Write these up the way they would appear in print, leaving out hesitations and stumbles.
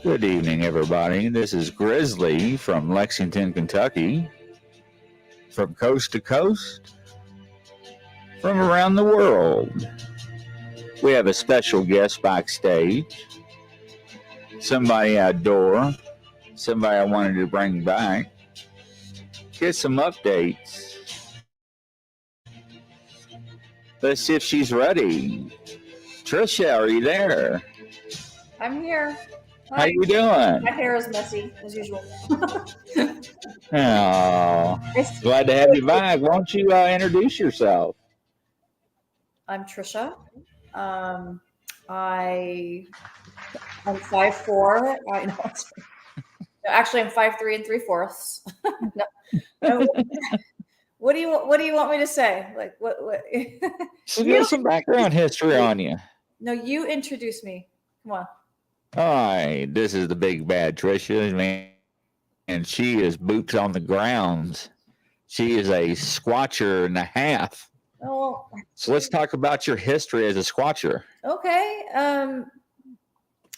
Good evening, everybody. This is Grizzly from Lexington, Kentucky, from coast to coast, from around the world. We have a special guest backstage, somebody I adore, somebody I wanted to bring back, get some updates. Let's see if she's ready. Tricia, are you there? I'm here. Hi. How you doing? My hair is messy, as usual. Oh, glad to have you back. Why don't you introduce yourself? I'm Tricia. I'm 5'4". I know. Actually, I'm 5'3" and 3/4. No. What do you want me to say? Like what? So give some background history on you. No, you introduce me. Come on. All right, this is the big bad Tricia, man, and she is boots on the grounds. She is a squatcher and a half. Oh. So let's talk about your history as a squatcher. Okay.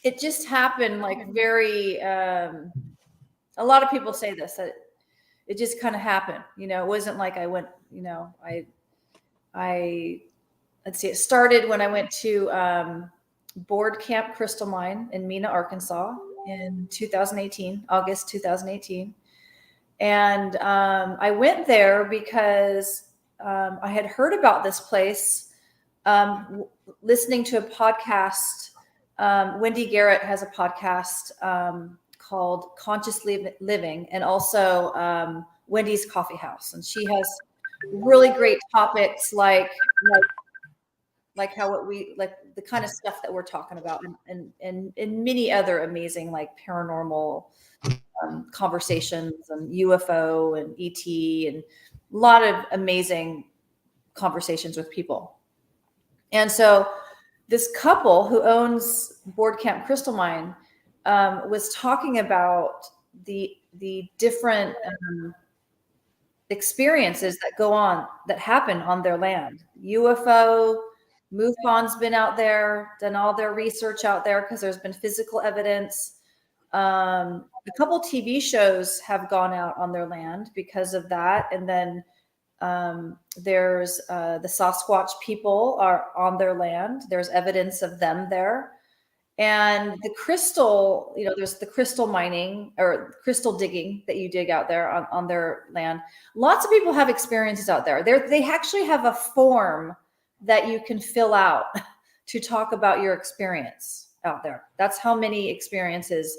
It just happened like very. A lot of people say this, that it just kind of happened. It wasn't like I went. Let's see. It started when I went to board camp Crystal Mine in Mena, Arkansas in 2018, August 2018. And I went there because I had heard about this place, listening to a podcast. Wendy Garrett has a podcast called Conscious Living, and also Wendy's Coffee House. And she has really great topics like how the kind of stuff that we're talking about, and many other amazing like paranormal conversations and UFO and ET and a lot of amazing conversations with people. And so this couple who owns Board Camp Crystal Mine was talking about the different experiences that happen on their land. UFO, MUFON's been out there, done all their research out there because there's been physical evidence. A couple TV shows have gone out on their land because of that. And then there's the Sasquatch people are on their land. There's evidence of them there. And the crystal, there's the crystal mining or crystal digging that you dig out there on their land. Lots of people have experiences out there. They actually have a form that you can fill out to talk about your experience out there. That's how many experiences,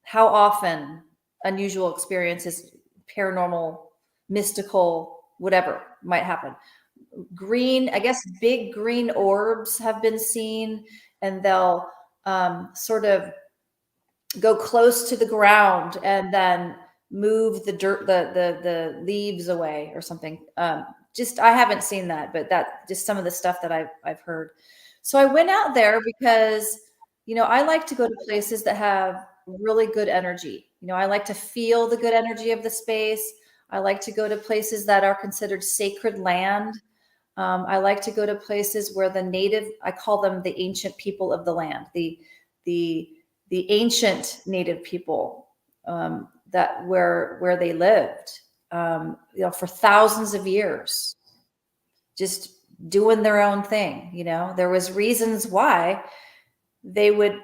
how often unusual experiences, paranormal, mystical, whatever might happen. Big green orbs have been seen, and they'll sort of go close to the ground and then move the dirt, the leaves away or something. I haven't seen that, but that just some of the stuff that I've heard. So I went out there because, I like to go to places that have really good energy. I like to feel the good energy of the space. I like to go to places that are considered sacred land. I like to go to places where I call them the ancient people of the land, the ancient native people that where they lived, for thousands of years, just doing their own thing. There was reasons why they would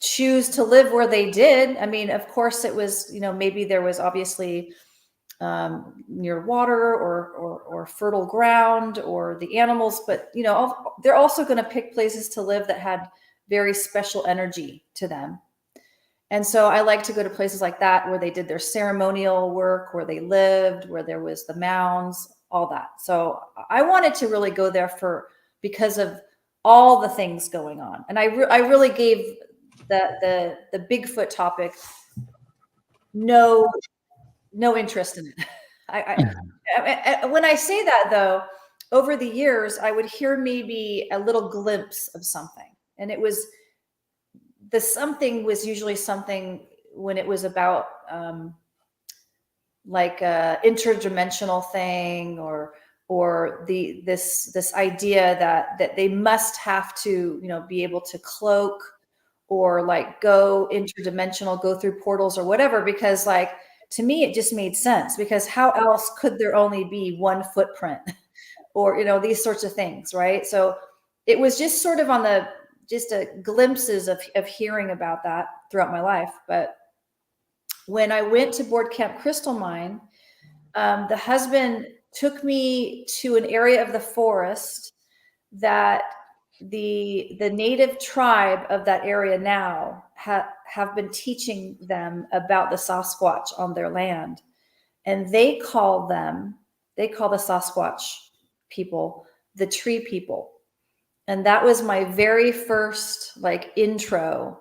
choose to live where they did. I mean, of course it was, maybe there was obviously near water or fertile ground or the animals, but they're also going to pick places to live that had very special energy to them. And so I like to go to places like that where they did their ceremonial work, where they lived, where there was the mounds, all that. So I wanted to really go there because of all the things going on. And I really gave the Bigfoot topic no interest in it. When I say that, though, over the years, I would hear maybe a little glimpse of something. And the something was usually something when it was about like a interdimensional thing or this idea that they must have to, be able to cloak or like go interdimensional, go through portals or whatever, because like, to me, it just made sense, because how else could there only be one footprint or, you know, these sorts of things. Right. So it was just sort of on the, just a glimpses of hearing about that throughout my life. But when I went to board camp Crystal Mine, the husband took me to an area of the forest that the native tribe of that area now have been teaching them about the Sasquatch on their land. And they call the Sasquatch people the tree people. And that was my very first like intro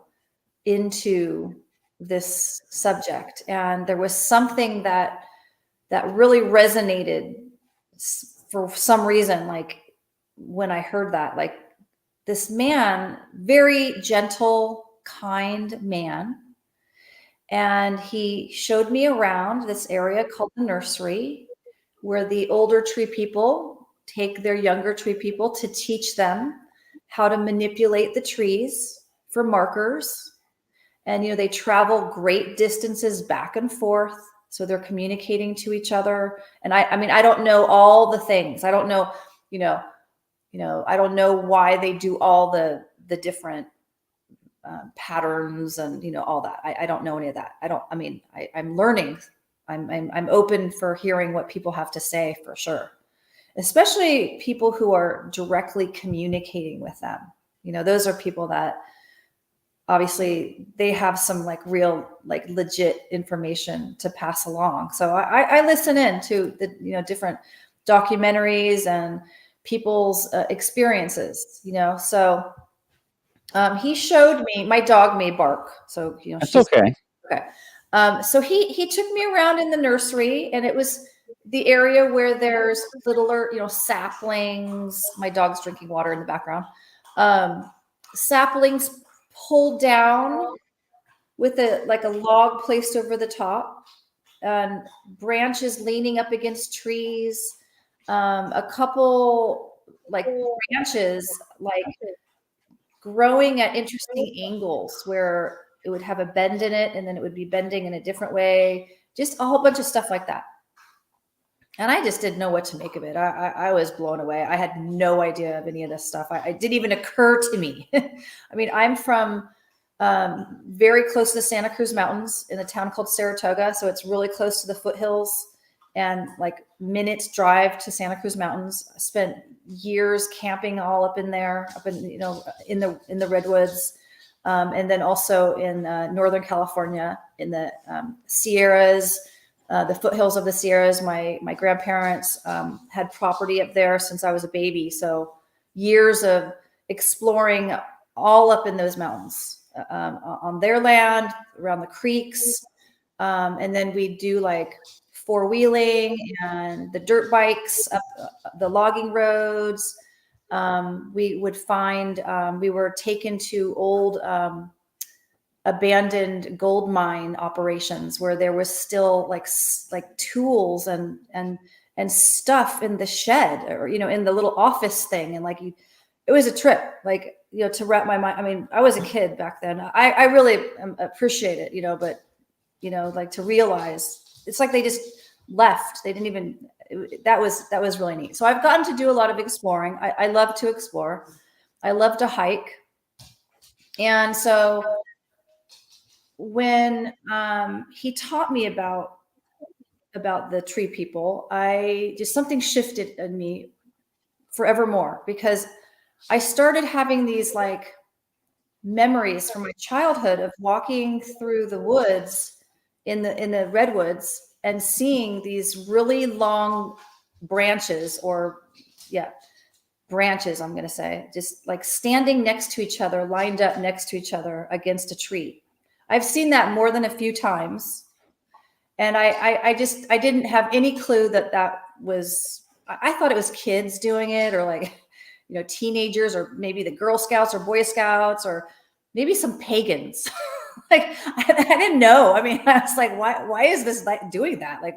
into this subject. And there was something that really resonated for some reason, like when I heard that, like this man, very gentle, kind man. And he showed me around this area called the nursery, where the older tree people take their younger tree people to teach them how to manipulate the trees for markers. And, you know, they travel great distances back and forth. So they're communicating to each other. And I mean, I don't know all the things. I don't know, I don't know why they do all the different patterns and, you know, all that. I don't know any of that. I'm learning. I'm open for hearing what people have to say, for sure. Especially people who are directly communicating with them. You know, those are people that obviously they have some like real, like legit information to pass along. So I listen in to the, you know, different documentaries and people's experiences, you know. So he showed me, my dog may bark. So, you know, That's okay. Okay. So he took me around in the nursery, and it was the area where there's littler, you know, saplings. My dog's drinking water in the background. Saplings pulled down with a log placed over the top, and branches leaning up against trees. A couple like branches like growing at interesting angles where it would have a bend in it, and then it would be bending in a different way. Just a whole bunch of stuff like that. And I just didn't know what to make of it. I was blown away. I had no idea of any of this stuff. It didn't even occur to me. I mean, I'm from very close to the Santa Cruz Mountains in a town called Saratoga. So it's really close to the foothills and like minutes drive to Santa Cruz Mountains. I spent years camping all up in there, up in, you know, in the redwoods. And then also in Northern California, in the Sierras, the foothills of the Sierras. My grandparents had property up there since I was a baby. So years of exploring all up in those mountains, on their land, around the creeks. And then we do like four-wheeling and the dirt bikes up the logging roads. We would find, we were taken to old abandoned gold mine operations where there was still like tools and stuff in the shed, or, you know, in the little office thing. And like, it was a trip, like, you know, to wrap my mind. I mean, I was a kid back then. I really appreciate it, you know, but, you know, like to realize it's like they just left. They didn't even, that was really neat. So I've gotten to do a lot of exploring. I love to explore. I love to hike. And so when he taught me about the tree people, something shifted in me forevermore, because I started having these like memories from my childhood of walking through the woods in the redwoods and seeing these really long branches, branches, I'm going to say, just like standing next to each other, lined up next to each other against a tree. I've seen that more than a few times. And I didn't have any clue that was, I thought it was kids doing it, or like, you know, teenagers, or maybe the Girl Scouts or Boy Scouts, or maybe some pagans. Like, I didn't know. I mean, I was like, why is this like doing that? Like,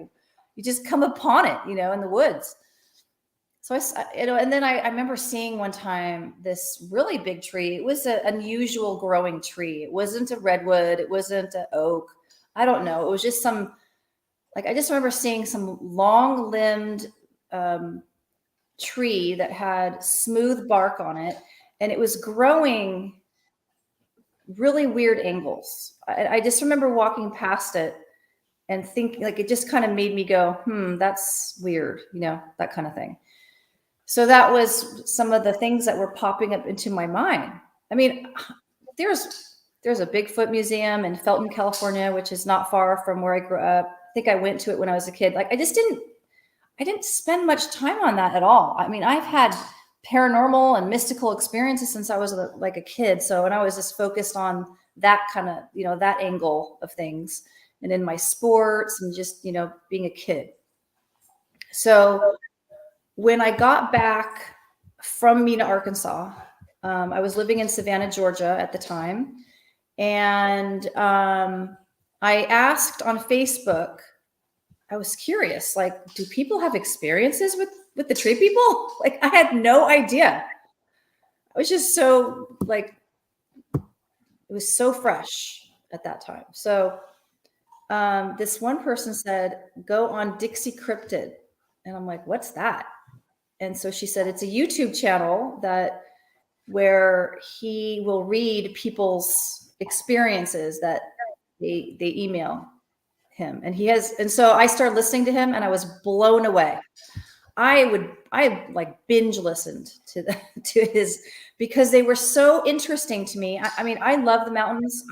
you just come upon it, you know, in the woods. So and then I remember seeing one time this really big tree. It was an unusual growing tree. It wasn't a redwood. It wasn't an oak. I don't know. It was just some, like, I just remember seeing some long limbed tree that had smooth bark on it, and it was growing really weird angles. I just remember walking past it and thinking, like, it just kind of made me go, that's weird, that kind of thing. So that was some of the things that were popping up into my mind. I mean, there's a Bigfoot museum in Felton, California, which is not far from where I grew up. I think I went to it when I was a kid. Like, I didn't spend much time on that at all. I mean, I've had paranormal and mystical experiences since I was like a kid. So, and I was just focused on that kind of, that angle of things, and in my sports and just, being a kid. So when I got back from Mena, Arkansas, I was living in Savannah, Georgia at the time. And I asked on Facebook, I was curious, like, do people have experiences with the tree people? Like, I had no idea. I was just so, like, it was so fresh at that time. So this one person said, go on Dixie Cryptid. And I'm like, what's that? And so she said, it's a YouTube channel where he will read people's experiences that they email him. And so I started listening to him, and I was blown away. I like binge listened to his, because they were so interesting to me. I mean, I love the mountains.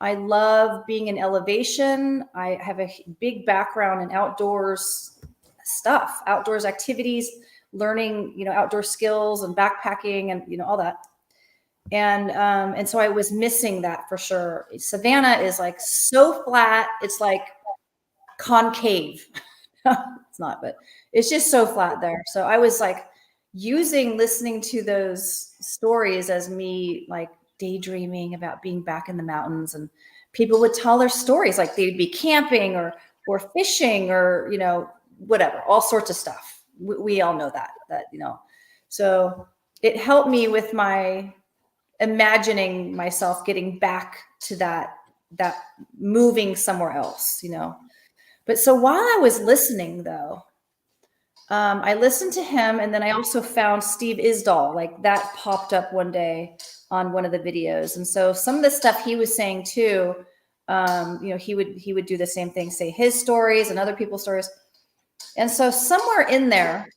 I love being in elevation. I have a big background in outdoors stuff, outdoors activities, learning, outdoor skills and backpacking and, all that. And so I was missing that for sure. Savannah is like so flat. It's like concave. It's not, but it's just so flat there. So I was like listening to those stories as me like daydreaming about being back in the mountains, and people would tell their stories, like they'd be camping or fishing or, whatever, all sorts of stuff. We all know that, so it helped me with my imagining myself getting back to that moving somewhere else, But so while I was listening, though, I listened to him, and then I also found Steve Isdall, like that popped up one day on one of the videos. And so some of the stuff he was saying too, he would do the same thing, say his stories and other people's stories. And so somewhere in there,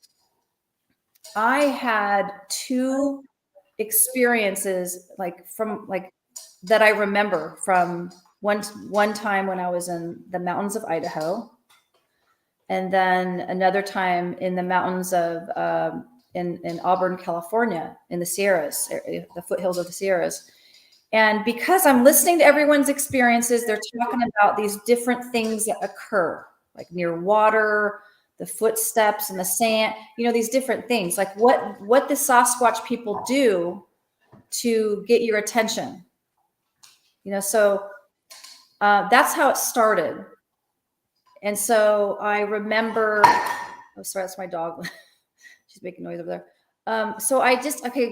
I had two experiences that I remember from one time when I was in the mountains of Idaho, and then another time in the mountains of in Auburn, California, in the Sierras, the foothills of the Sierras. And because I'm listening to everyone's experiences, they're talking about these different things that occur, like near water, the footsteps and the sand, these different things, like what the Sasquatch people do to get your attention, so that's how it started. And so I remember, oh, sorry, that's my dog. She's making noise over there. So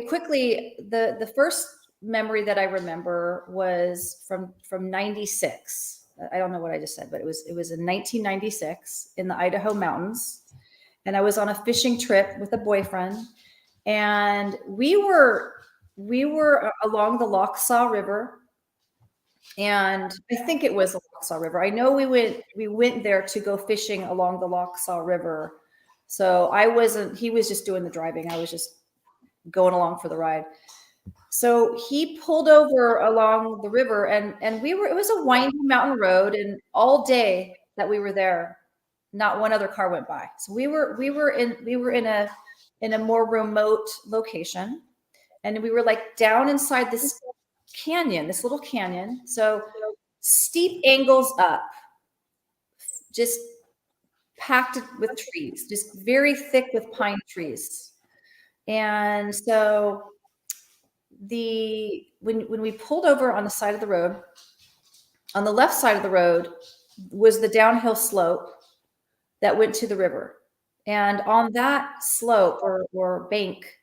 quickly, the first memory that I remember was from 96. I don't know what I just said, but it was in 1996 in the Idaho mountains. And I was on a fishing trip with a boyfriend, and we were along the Lochsaw River. And I think it was the Lochsaw River. I know we went there to go fishing along the Lochsaw River. So he was just doing the driving. I was just going along for the ride. So he pulled over along the river, and it was a winding mountain road, and all day that we were there, not one other car went by. So we were in a more remote location, and we were like down inside this little canyon. So steep angles up, just packed with trees, just very thick with pine trees. And so when we pulled over on the side of the road, on the left side of the road was the downhill slope that went to the river. And on that slope or bank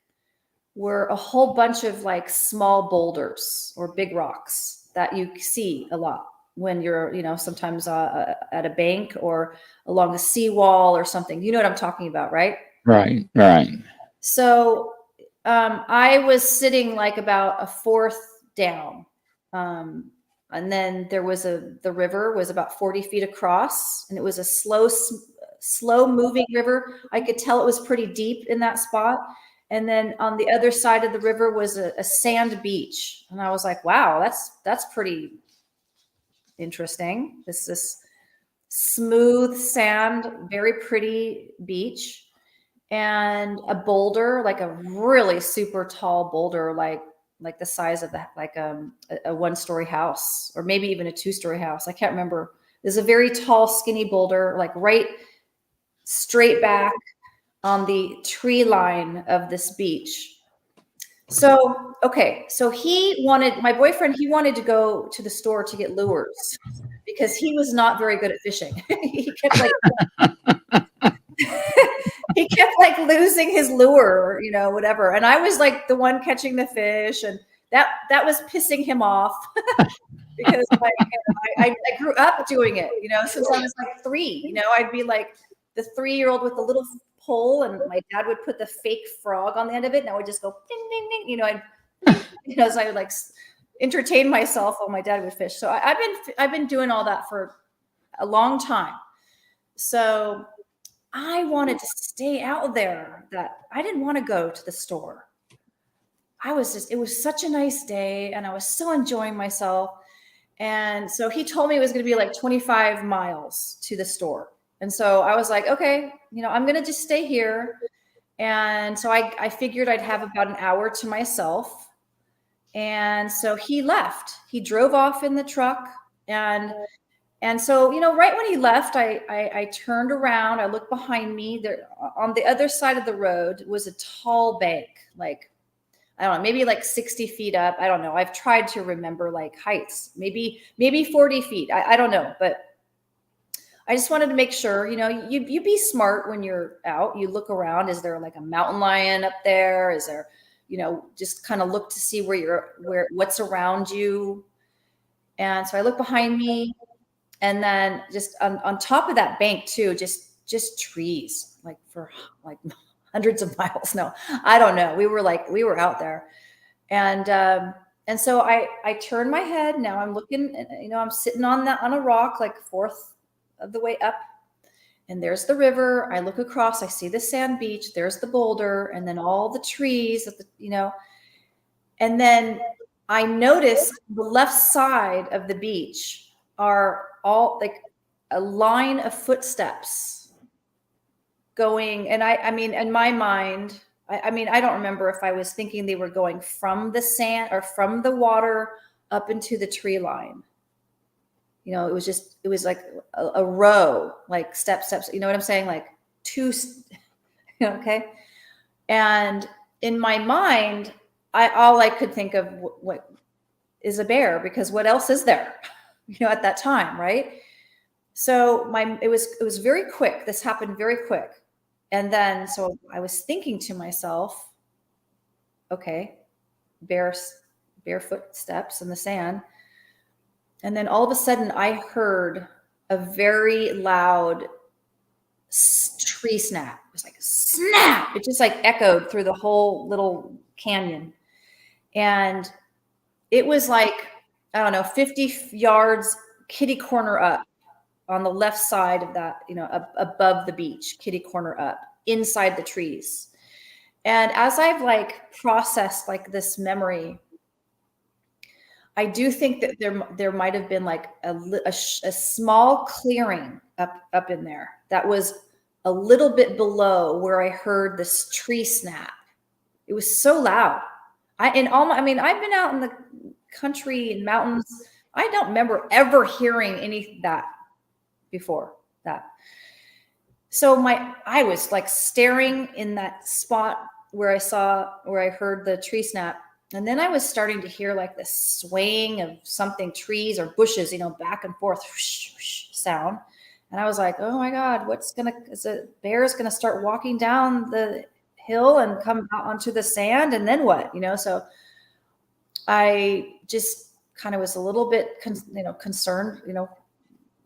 were a whole bunch of like small boulders or big rocks that you see a lot when you're, sometimes at a bank or along a seawall or something. You know what I'm talking about, right? Right. Right. So I was sitting like about a fourth down. And then there was the river was about 40 feet across, and it was a slow moving river. I could tell it was pretty deep in that spot. And then on the other side of the river was a sand beach. And I was like, wow, that's pretty interesting. This smooth sand, very pretty beach, and a boulder, like a really super tall boulder, like the size of a one-story house, or maybe even a two-story house. I can't remember. There's a very tall, skinny boulder, like right straight back on the tree line of this beach. So, okay. So my boyfriend, he wanted to go to the store to get lures because he was not very good at fishing. He kept he kept like losing his lure, whatever. And I was like the one catching the fish, and that was pissing him off because I grew up doing it, since I was like 3. I'd be like the 3-year-old with the little pole, and my dad would put the fake frog on the end of it, and I would just go ding ding ding, so I would like entertain myself while my dad would fish. So I've been doing all that for a long time. So I wanted to stay out there, that I didn't want to go to the store. It was such a nice day, and I was so enjoying myself. And so he told me it was going to be like 25 miles to the store. And so I was like, okay, I'm going to just stay here. And so I figured I'd have about an hour to myself. And so he left. He drove off in the truck. And so, right when he left, I turned around, I looked behind me. There, on the other side of the road was a tall bank, like, I don't know, maybe like 60 feet up. I don't know. I've tried to remember like heights, maybe 40 feet. I don't know, but I just wanted to make sure, you be smart when you're out. You look around. Is there like a mountain lion up there? Is there, just kind of look to see what's around you. And so I look behind me. And then just on top of that bank too, just trees, like for like hundreds of miles. No, I don't know. We were out there. And so I turned my head. Now I'm looking, I'm sitting on a rock, like fourth of the way up. And there's the river. I look across, I see the sand beach. There's the boulder, and then all the trees, and then I noticed the left side of the beach are all like a line of footsteps going. And I mean, in my mind, I mean, I don't remember if I was thinking they were going from the sand or from the water up into the tree line. It was like a row, like steps, you know what I'm saying? Like two, okay. And in my mind, all I could think of what is a bear, because what else is there? At that time, right? So it was very quick. This happened very quick. And then, so I was thinking to myself, okay, barefoot steps in the sand. And then all of a sudden I heard a very loud tree snap. It was like a snap. It just like echoed through the whole little canyon. And it was like, I don't know, 50 yards, kitty corner up on the left side of that, above the beach, kitty corner up, inside the trees. And as I've like processed like this memory, I do think that there might have been like a small clearing up in there that was a little bit below where I heard this tree snap. It was so loud. I've been out in the country and mountains. I don't remember ever hearing any of that before that. So I was like staring in that spot where I heard the tree snap. And then I was starting to hear like this swaying of something, trees or bushes, back and forth whoosh, whoosh, sound. And I was like, oh my God, is a bear is going to start walking down the hill and come out onto the sand? And then what, so I just kind of was a little bit, concerned,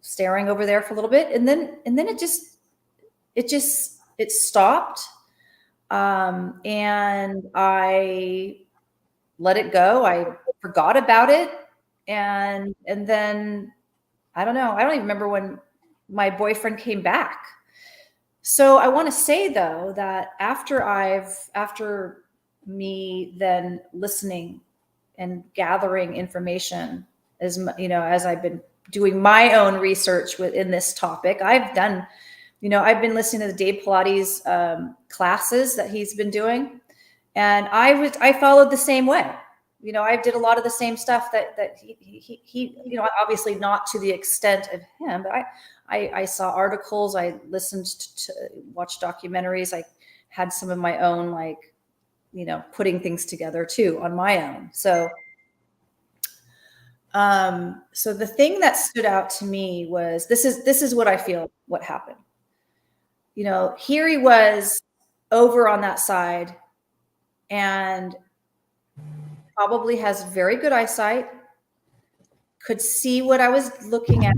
staring over there for a little bit. And then it stopped. And I let it go. I forgot about it. And then I don't know. I don't even remember when my boyfriend came back. So I want to say though, that after me then listening and gathering information as I've been doing my own research within this topic, I've been listening to the Dave Pilates classes that he's been doing, and I followed the same way. I did a lot of the same stuff that he obviously not to the extent of him, but I saw articles, I listened to watch documentaries, I had some of my own, putting things together too on my own. So the thing that stood out to me was, this is what I feel what happened. Here he was over on that side, and probably has very good eyesight, could see what I was looking at,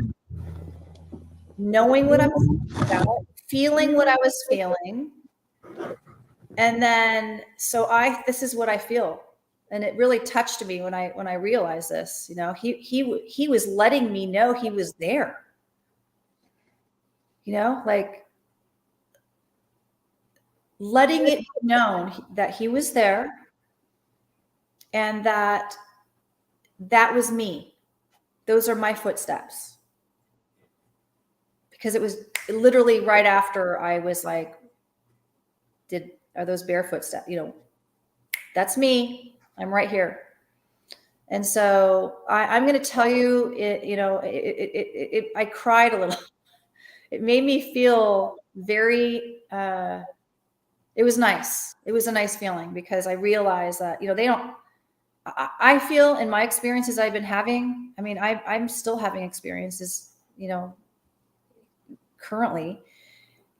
knowing what I was thinking about, feeling what I was feeling. And then, this is what I feel. And it really touched me when I realized this. He was letting me know he was there. Letting it be known that he was there, and that was me. Those are my footsteps. Because it was literally right after I was like, are those bare footsteps? That's me. I'm right here. And so I'm going to tell you, I cried a little. It made me feel very, it was nice. It was a nice feeling, because I realized that, I feel in my experiences I've been having, I'm still having experiences, currently.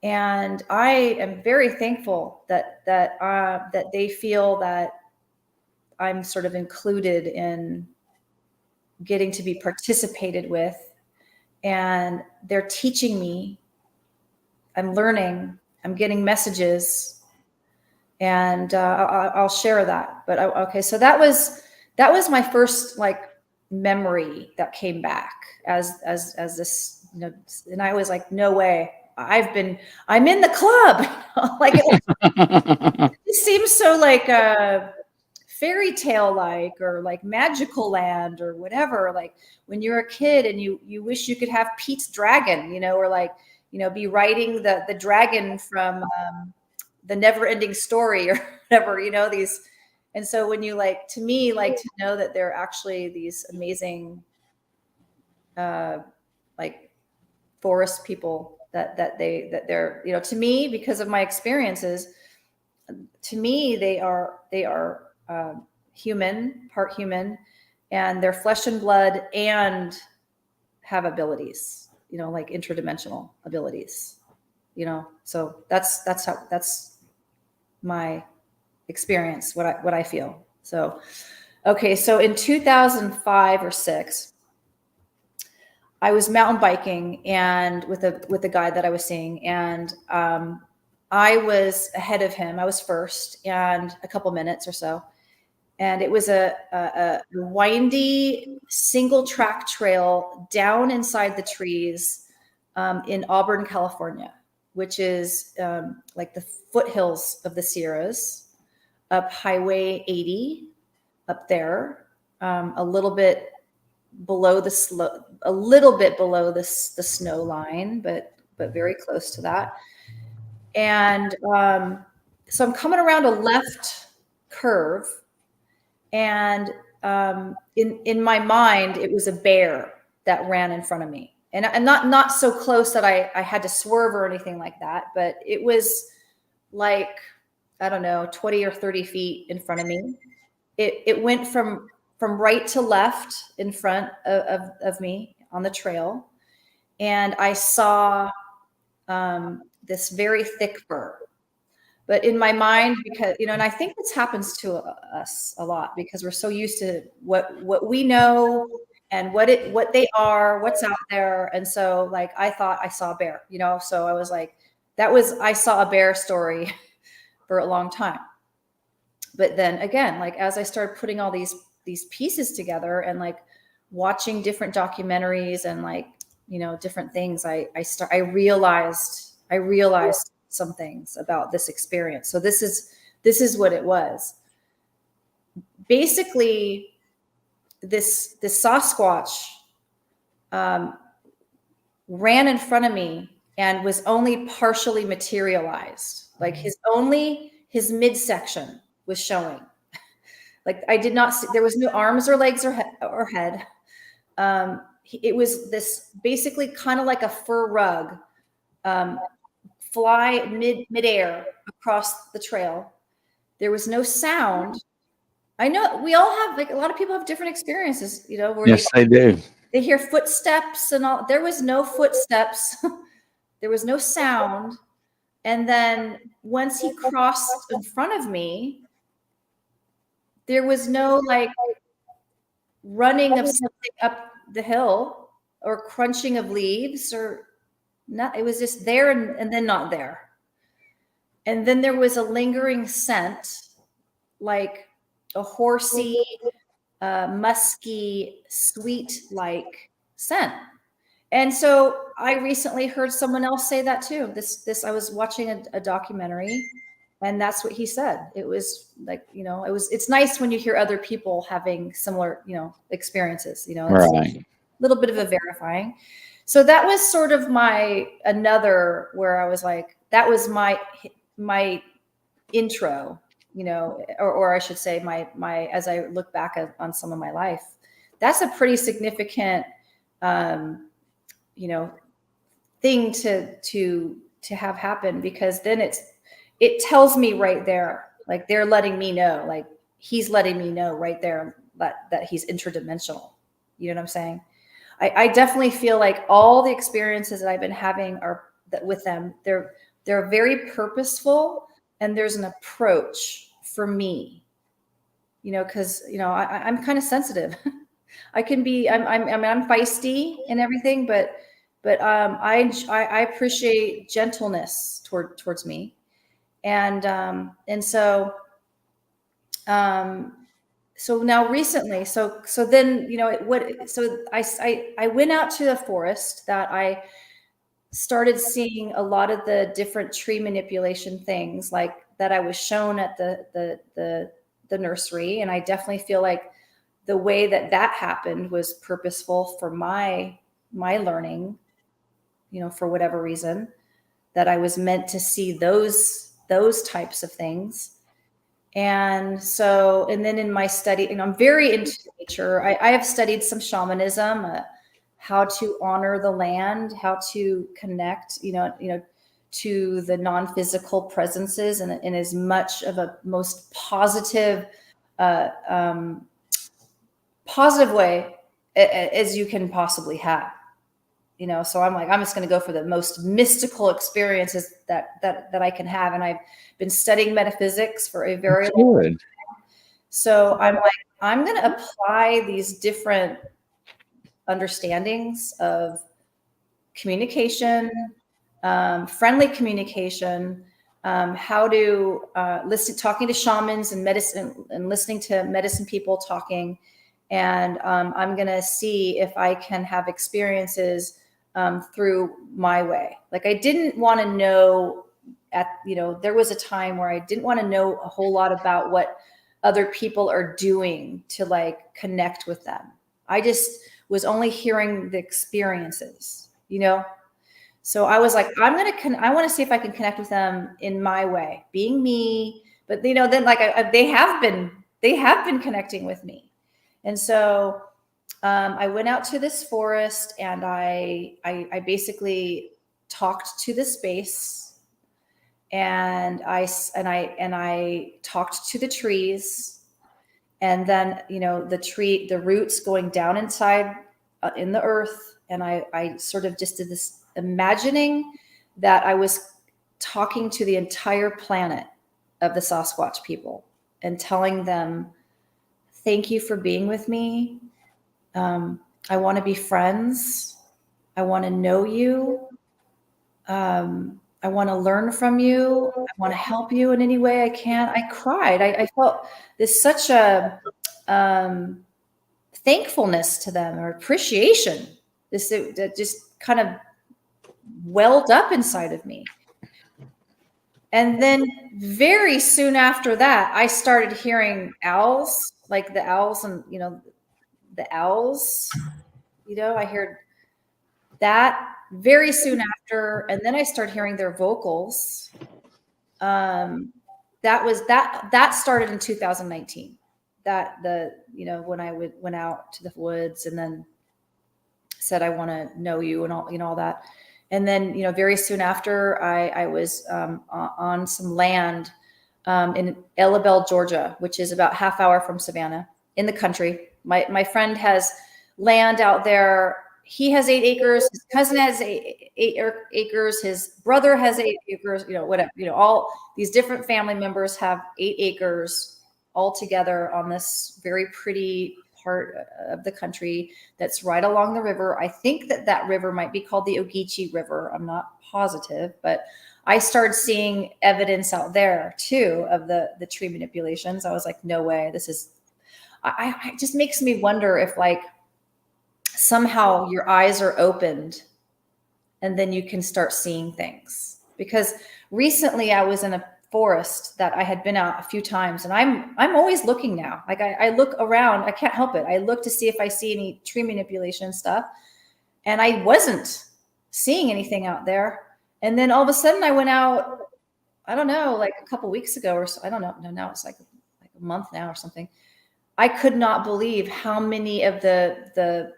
And I am very thankful that they feel that I'm sort of included in getting to be participated with, and they're teaching me. I'm learning. I'm getting messages, and I'll share that. But okay, so that was my first memory that came back as this, and I was like, no way. I'm in the club. It seems so fairy tale or magical land or whatever. Like when you're a kid and you wish you could have Pete's dragon, or be riding the dragon from the Never Ending Story or whatever, these. And so when you to know that they're actually these amazing forest people that they're, to me, because of my experiences, to me, they are human, part human, and they're flesh and blood and have abilities, interdimensional abilities, so that's my experience, what I feel. So, okay. So in 2005 or 6, I was mountain biking and with a guide that I was seeing, and I was ahead of him. I was first, and a couple minutes or so. And it was a windy single track trail down inside the trees in Auburn, California, which is the foothills of the Sierras, up Highway 80 up there, a little bit below the snow line, but very close to that. And so I'm coming around a left curve, and in my mind, it was a bear that ran in front of me, and not so close that I had to swerve or anything like that, but it was I don't know, 20 or 30 feet in front of me. It went from right to left in front of me on the trail. and I saw this very thick fur. But in my mind, because, you know, and I think this happens to us a lot because we're so used to what we know and what they are, what's out there. And so like, I thought I saw a bear, you know, so I was like, I saw a bear story for a long time. But then again, like, as I started putting all these pieces together and like watching different documentaries and like, you know, different things, I realized some things about this experience. So this is what it was. Basically, this Sasquatch ran in front of me and was only partially materialized. Like his midsection was showing. Like I did not see, there was no arms or legs or head. It was this basically kind of like a fur rug, fly midair across the trail. There was no sound. I know we all have, like, a lot of people have different experiences, you know, where Yes, they do. they hear footsteps and all. There was no footsteps. There was no sound. And then once he crossed in front of me, there was no like running of something up the hill or crunching of leaves or not. It was just there and then not there. And then there was a lingering scent, like a horsey, musky, sweet-like scent. And so I recently heard someone else say that too. I was watching a documentary, and that's what he said. It was like, you know, it's nice when you hear other people having similar, you know, experiences, you know, it's Right. a little bit of a verifying. So that was sort of another where I was like, that was my intro, you know, or I should say my, as I look back on some of my life, that's a pretty significant, you know, thing to have happen, because then it tells me right there, like they're letting me know, like he's letting me know right there that he's interdimensional. You know what I'm saying? I definitely feel like all the experiences that I've been having with them, they're very purposeful, and there's an approach for me, you know, because, you know, I'm kind of sensitive. I can be, I'm feisty and everything, but I appreciate gentleness towards me, and so now recently, so then, you know, I went out to the forest, that I started seeing a lot of the different tree manipulation things like that I was shown at the nursery, and I definitely feel like the way that happened was purposeful for my learning, you know, for whatever reason, that I was meant to see those types of things. And so, and then in my study, and I'm very into nature. I have studied some shamanism, how to honor the land, how to connect, you know, to the non-physical presences in as much of a most positive way as you can possibly have, you know. So I'm like, I'm just going to go for the most mystical experiences that I can have. And I've been studying metaphysics for a very long time. So I'm like, I'm going to apply these different understandings of communication, friendly communication, how to talking to shamans and medicine, and listening to medicine people talking. And I'm going to see if I can have experiences through my way. Like, I didn't want to know there was a time where I didn't want to know a whole lot about what other people are doing to like connect with them. I just was only hearing the experiences, you know? So I was like, I want to see if I can connect with them in my way, being me. But, you know, then like they have been connecting with me. And so I went out to this forest, and I basically talked to the space, and I talked to the trees, and then, you know, the roots going down inside in the earth. And I sort of just did this imagining that I was talking to the entire planet of the Sasquatch people and telling them, thank you for being with me. I want to be friends. I want to know you. I want to learn from you. I want to help you in any way I can. I cried. I felt this such a thankfulness to them, or appreciation. That just kind of welled up inside of me. And then very soon after that, I started hearing owls, like the owls, and the owls. I heard that very soon after, and then I started hearing their vocals. That started in 2019. When I went out to the woods and then said I want to know you and all that. And then very soon after, I was on some land in Elabelle, Georgia, which is about half hour from Savannah, in the country. My friend has land out there. He has 8 acres. His cousin has 8 acres. His brother has 8 acres. Whatever. All these different family members have 8 acres all together on this very pretty part of the country that's right along the river. I think that river might be called the Ogeechee River. I'm not positive, but I started seeing evidence out there too of the tree manipulations. I was like, no way. This is. It just makes me wonder if somehow your eyes are opened and then you can start seeing things. Because recently I was in a forest that I had been out a few times, and I'm always looking now. Like I look around, I can't help it. I look to see if I see any tree manipulation stuff, and I wasn't seeing anything out there. And then all of a sudden I went out, I don't know, like a couple weeks ago or so, I don't know. No, now it's like a month now or something. I could not believe how many of the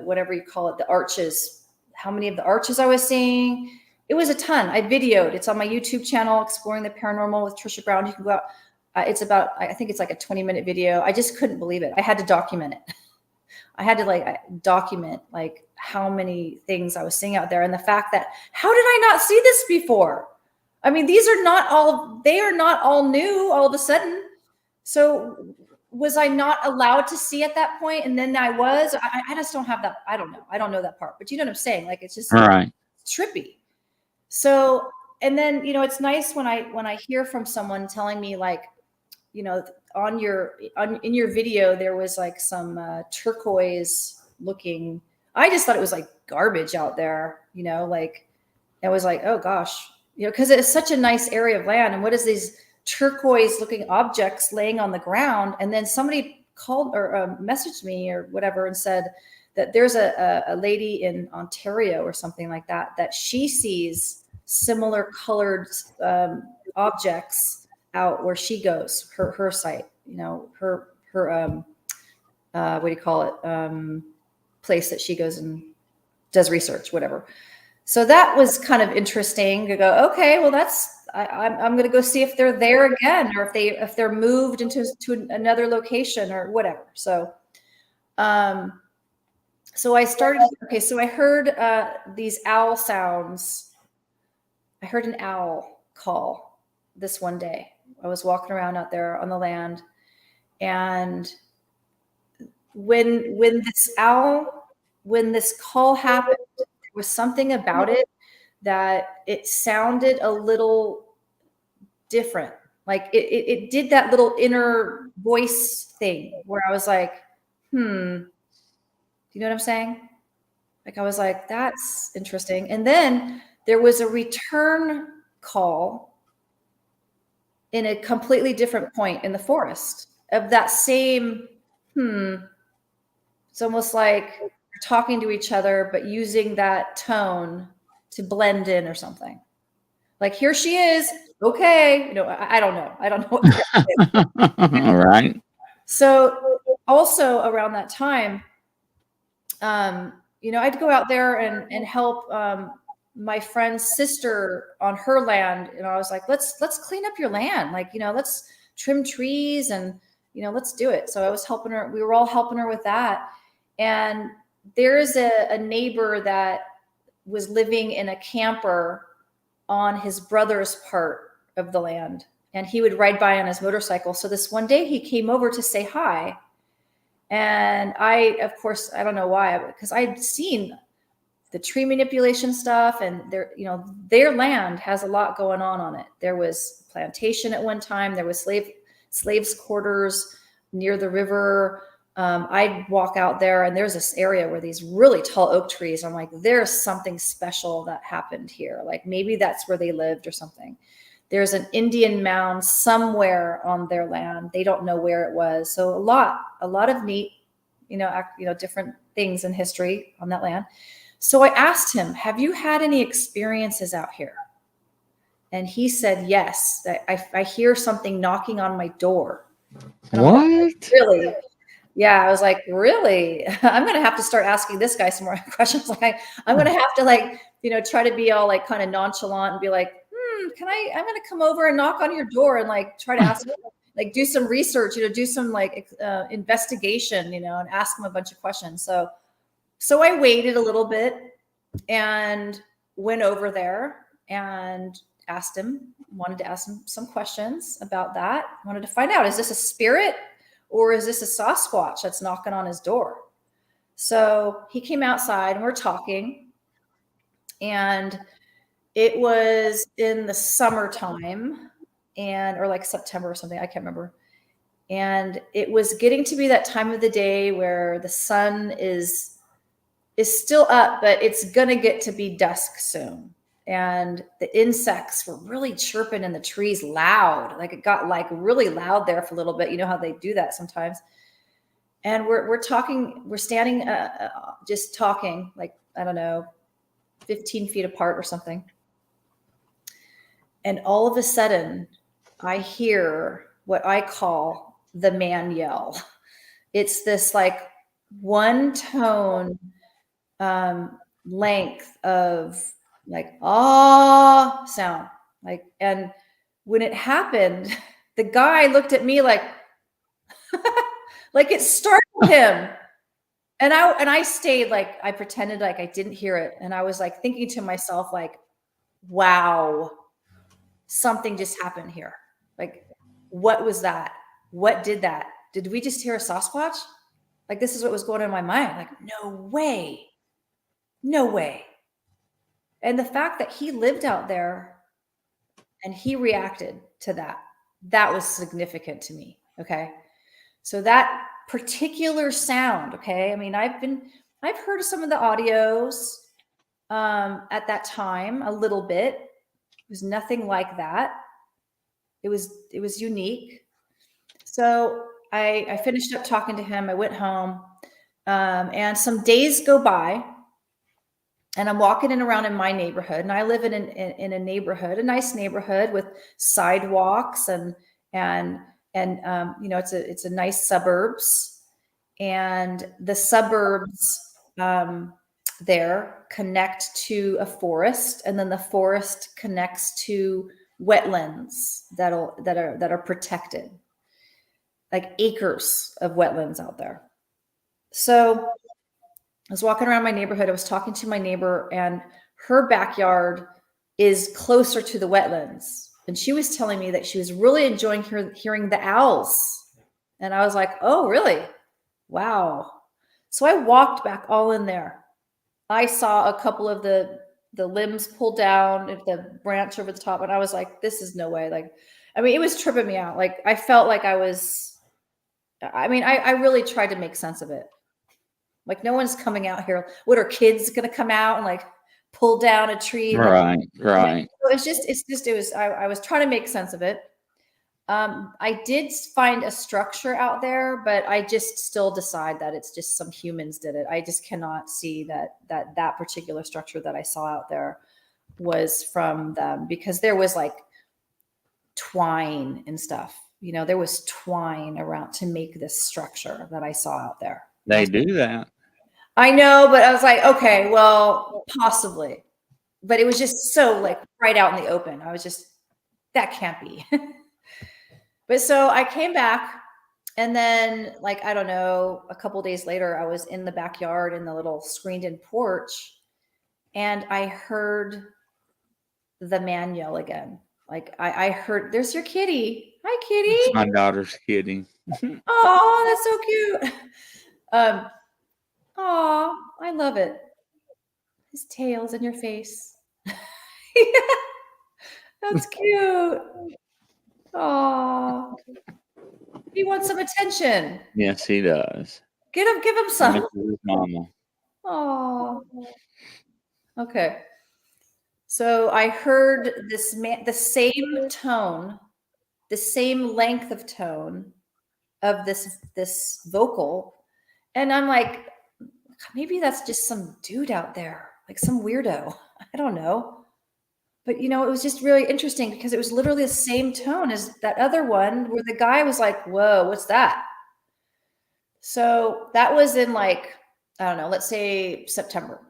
whatever you call it, the arches, how many of the arches I was seeing. It was a ton. I videoed. It's on my YouTube channel, Exploring the Paranormal with Tricia Brown. You can go out. It's about, I think it's like a 20-minute video. I just couldn't believe it. I had to document it. I had to document how many things I was seeing out there. And the fact that, how did I not see this before? I mean, they are not all new all of a sudden. So was I not allowed to see at that point? And then I was. I just don't have that. I don't know. I don't know that part. But you know what I'm saying? It's just right. Trippy. So, and then it's nice when I hear from someone telling me in your video there was some turquoise looking. I just thought it was garbage out there. I was like, oh gosh, because it's such a nice area of land. And what is these turquoise looking objects laying on the ground? And then somebody called or messaged me or whatever and said that there's a lady in Ontario or something like that she sees similar colored objects out where she goes, her site, her what do you call it, place that she goes and does research, whatever. So that was kind of interesting to go, okay, well I'm going to go see if they're there again, or if they're moved to another location or whatever. So so I started, okay, so I heard these owl sounds. I heard an owl call this one day. I was walking around out there on the land, and when this call happened, there was something about it that it sounded a little different. It did that little inner voice thing where I was like, do you know what I'm saying? I was like, that's interesting. And then there was a return call in a completely different point in the forest of that same, It's almost like you're talking to each other, but using that tone to blend in or something. Here she is. Okay. I don't know. I don't know what All right. So also around that time, I'd go out there and help my friend's sister on her land. I was like, let's clean up your land. Let's trim trees and, let's do it. So I was helping her. We were all helping her with that. And there's a neighbor that was living in a camper on his brother's part of the land, and he would ride by on his motorcycle. So this one day he came over to say hi. And I, of course, I don't know why, because I'd seen the tree manipulation stuff, and their land has a lot going on it. There was plantation at one time. There was slaves quarters near the river. I'd walk out there, and there's this area where these really tall oak trees. I'm like, there's something special that happened here. Like maybe that's where they lived or something. There's an Indian mound somewhere on their land. They don't know where it was. So a lot of neat, different things in history on that land. So I asked him, have you had any experiences out here? And he said, yes, I hear something knocking on my door. And What? Like, really? Yeah. I was like, really? I'm going to have to start asking this guy some more questions. Like I'm going to have to try to be all like kind of nonchalant and be like, I'm going to come over and knock on your door and like try to ask like do some research, do some like investigation, and ask him a bunch of questions. So I waited a little bit and went over there and wanted to ask him some questions about that. Wanted to find out, is this a spirit or is this a Sasquatch that's knocking on his door? So he came outside and we're talking, and it was in the summertime or like September or something. I can't remember. And it was getting to be that time of the day where the sun is still up, but it's going to get to be dusk soon. And the insects were really chirping in the trees loud. Like it got like really loud there for a little bit. You know how they do that sometimes. And we're talking, we're standing, just talking like, I don't know, 15 feet apart or something. And all of a sudden I hear what I call the man yell. It's this like one tone length of like sound, like, and when it happened, the guy looked at me like like it startled him, and I stayed like, I pretended like I didn't hear it, and I was like thinking to myself like, wow, something just happened here. Like, what was that? What did that? Did we just hear a Sasquatch? Like, this is what was going on in my mind. Like, no way. No way. And the fact that he lived out there and he reacted to that was significant to me. Okay. So that particular sound, okay. I mean, I've heard some of the audios at that time a little bit. It was nothing like that. It was unique. So I finished up talking to him. I went home, and some days go by, and I'm walking around in my neighborhood, and I live in a neighborhood, a nice neighborhood with sidewalks and it's a nice suburbs, and the suburbs there connect to a forest, and then the forest connects to wetlands that are protected, like acres of wetlands out there. So I was walking around my neighborhood. I was talking to my neighbor, and her backyard is closer to the wetlands. And she was telling me that she was really enjoying hearing the owls. And I was like, oh, really? Wow. So I walked back all in there. I saw a couple of the limbs pulled down at the branch over the top. And I was like, this is no way. Like, I mean, it was tripping me out. Like, I felt like I really tried to make sense of it. Like, no one's coming out here. What are kids going to come out and like pull down a tree? Right. So I was trying to make sense of it. I did find a structure out there, but I just still decide that it's just some humans did it. I just cannot see that particular structure that I saw out there was from them, because there was like twine and stuff. There was twine around to make this structure that I saw out there. They do that. I know, but I was like, okay, well, possibly. But it was just so like right out in the open. I was just, that can't be. But so I came back And then, like, I don't know, a couple days later, I was in the backyard in the little screened in porch, and I heard the man yell again. Like, I heard, there's your kitty. Hi, It's kitty. my daughter's kitty. Oh, that's so cute. Oh, I love it. His tail's in your face. That's cute. Oh, he wants some attention. Yes, he does. Give him He some. misses his mama. Oh, okay. So I heard this man, the same tone, the same length of tone of this vocal, and I'm like, maybe that's just some dude out there, like some weirdo. I don't know. But it was just really interesting because it was literally the same tone as that other one where the guy was like, "Whoa, what's that?" So that was in, like, I don't know, let's say September.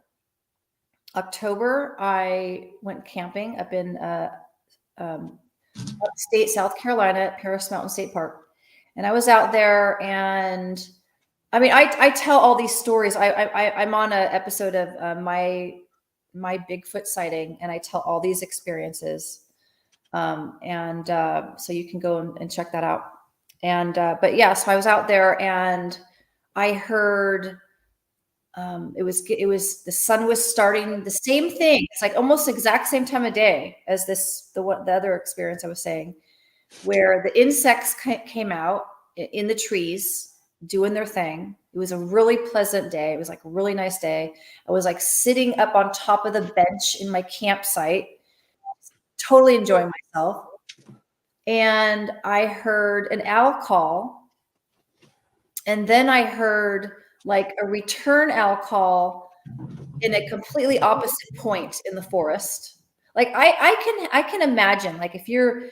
October, I went camping up in upstate South Carolina at Paris Mountain State Park. And I was out there, and I mean, I tell all these stories. I'm on an episode of my Bigfoot sighting, and I tell all these experiences. So you can go and check that out. But yeah, so I was out there, and I heard it was the sun was starting, the same thing. It's like almost exact same time of day as the other experience I was saying, where the insects came out in the trees doing their thing. It was a really pleasant day. It was like a really nice day. I was like sitting up on top of the bench in my campsite, totally enjoying myself. And I heard an owl call. And then I heard like a return owl call in a completely opposite point in the forest. Like I can imagine, like if you're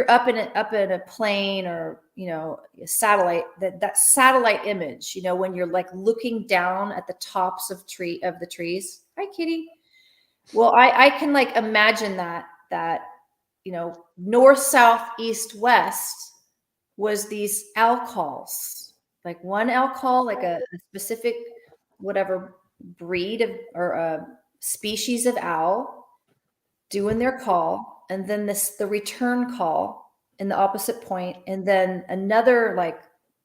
up in a plane, or a satellite, that satellite image, when you're like looking down at the tops of the trees. Hi, kitty. Well, I can like imagine that north, south, east, west was these owl calls, like one owl call, like a specific whatever breed of or a species of owl doing their call, and then the return call in the opposite point, and then another like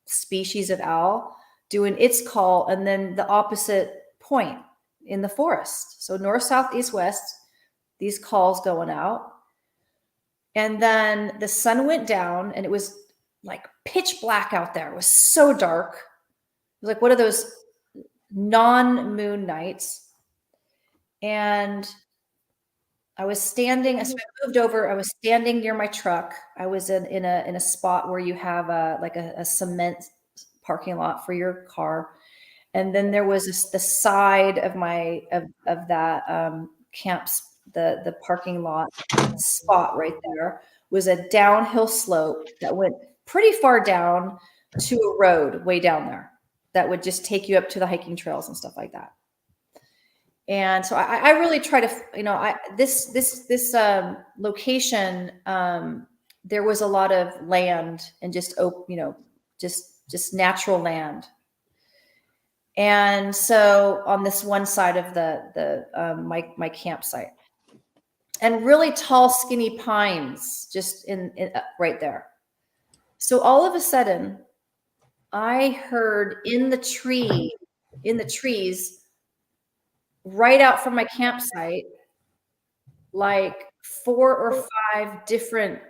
species of owl doing its call, and then the opposite point in the forest. So north, south, east, west, these calls going out. And then the sun went down, and it was like pitch black out there. It was so dark. It was like one of those non-moon nights. And I was standing, so I moved over. I was standing near my truck. I was in a spot where you have a cement parking lot for your car. And then there was the side of that camps, the parking lot spot right there was a downhill slope that went pretty far down to a road way down there that would just take you up to the hiking trails and stuff like that. And so I really try to, this location, there was a lot of land and just natural land. And so on this one side of my campsite, and really tall, skinny pines just in right there. So all of a sudden, I heard in the trees, right out from my campsite, like 4 or 5 different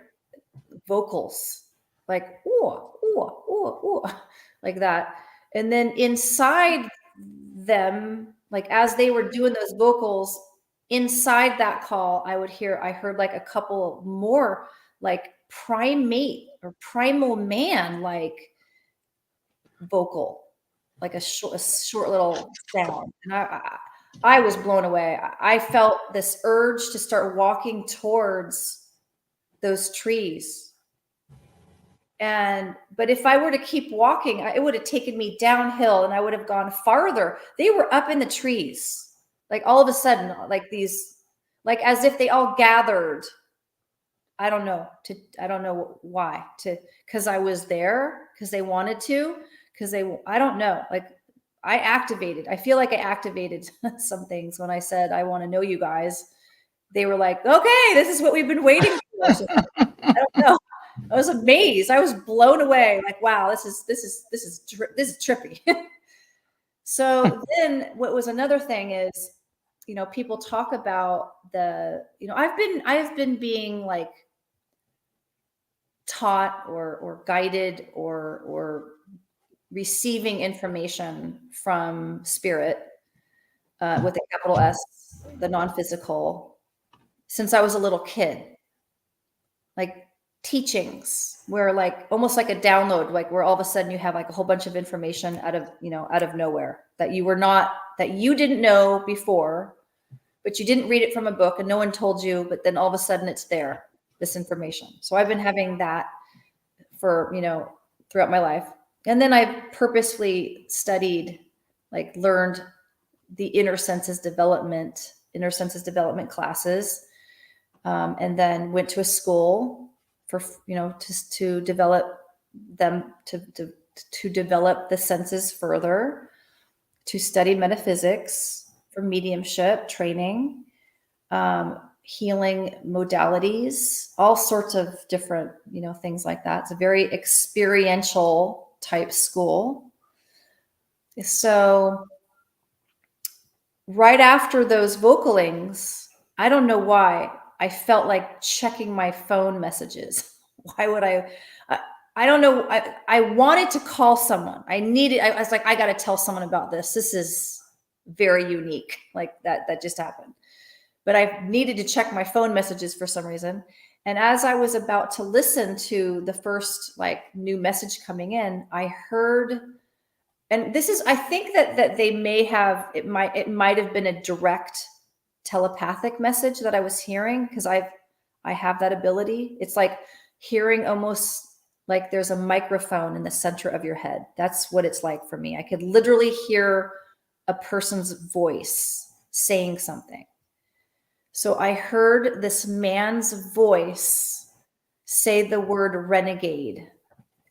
vocals, like ooh, ooh, ooh, ooh, like that. And then inside them, like as they were doing those vocals, inside that call, I heard like a couple more like primate or primal man like vocal, like a short little sound. And I was blown away. I felt this urge to start walking towards those trees. But if I were to keep walking, it would have taken me downhill, and I would have gone farther. They were up in the trees. Like all of a sudden, like these, like as if they all gathered I don't know why, because I was there, because they wanted to, I don't know. Like I feel like I activated some things when I said, I want to know you guys. They were like, okay, this is what we've been waiting for. So, I don't know. I was amazed. I was blown away. Like, wow, this is trippy. So then what was another thing is, people talk about I've been being like taught or guided or receiving information from spirit, with a capital S, the non-physical, since I was a little kid. Like teachings where like almost like a download, like where all of a sudden you have like a whole bunch of information out of nowhere that you didn't know before, but you didn't read it from a book and no one told you, but then all of a sudden it's there, this information. So I've been having that for, throughout my life. And then I purposefully studied, like learned the inner senses development classes. And then went to a school for, to develop them, to develop the senses further, to study metaphysics for mediumship training, healing modalities, all sorts of different, things like that. It's a very experiential type school. So right after those vocalings, I don't know why, I felt like checking my phone messages. Why would I don't know. I wanted to call someone. I was like, I got to tell someone about this. This is very unique. Like that just happened. But I needed to check my phone messages for some reason. And as I was about to listen to the first like new message coming in, I heard, and this is, I think that they may have, it might have been a direct telepathic message that I was hearing, because I have that ability. It's like hearing almost like there's a microphone in the center of your head. That's what it's like for me. I could literally hear a person's voice saying something. So I heard this man's voice say the word renegade,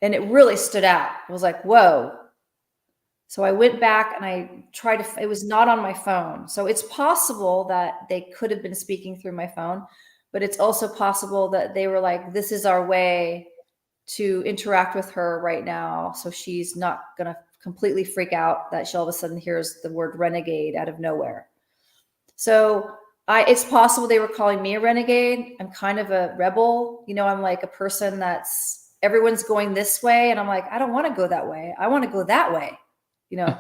and it really stood out. I was like, whoa. So I went back and I tried to, it was not on my phone. So it's possible that they could have been speaking through my phone, but it's also possible that they were like, this is our way to interact with her right now. So she's not going to completely freak out that she all of a sudden hears the word renegade out of nowhere. So it's possible they were calling me a renegade. I'm kind of a rebel. I'm like a person that's, everyone's going this way. And I'm like, I don't want to go that way. I want to go that way. I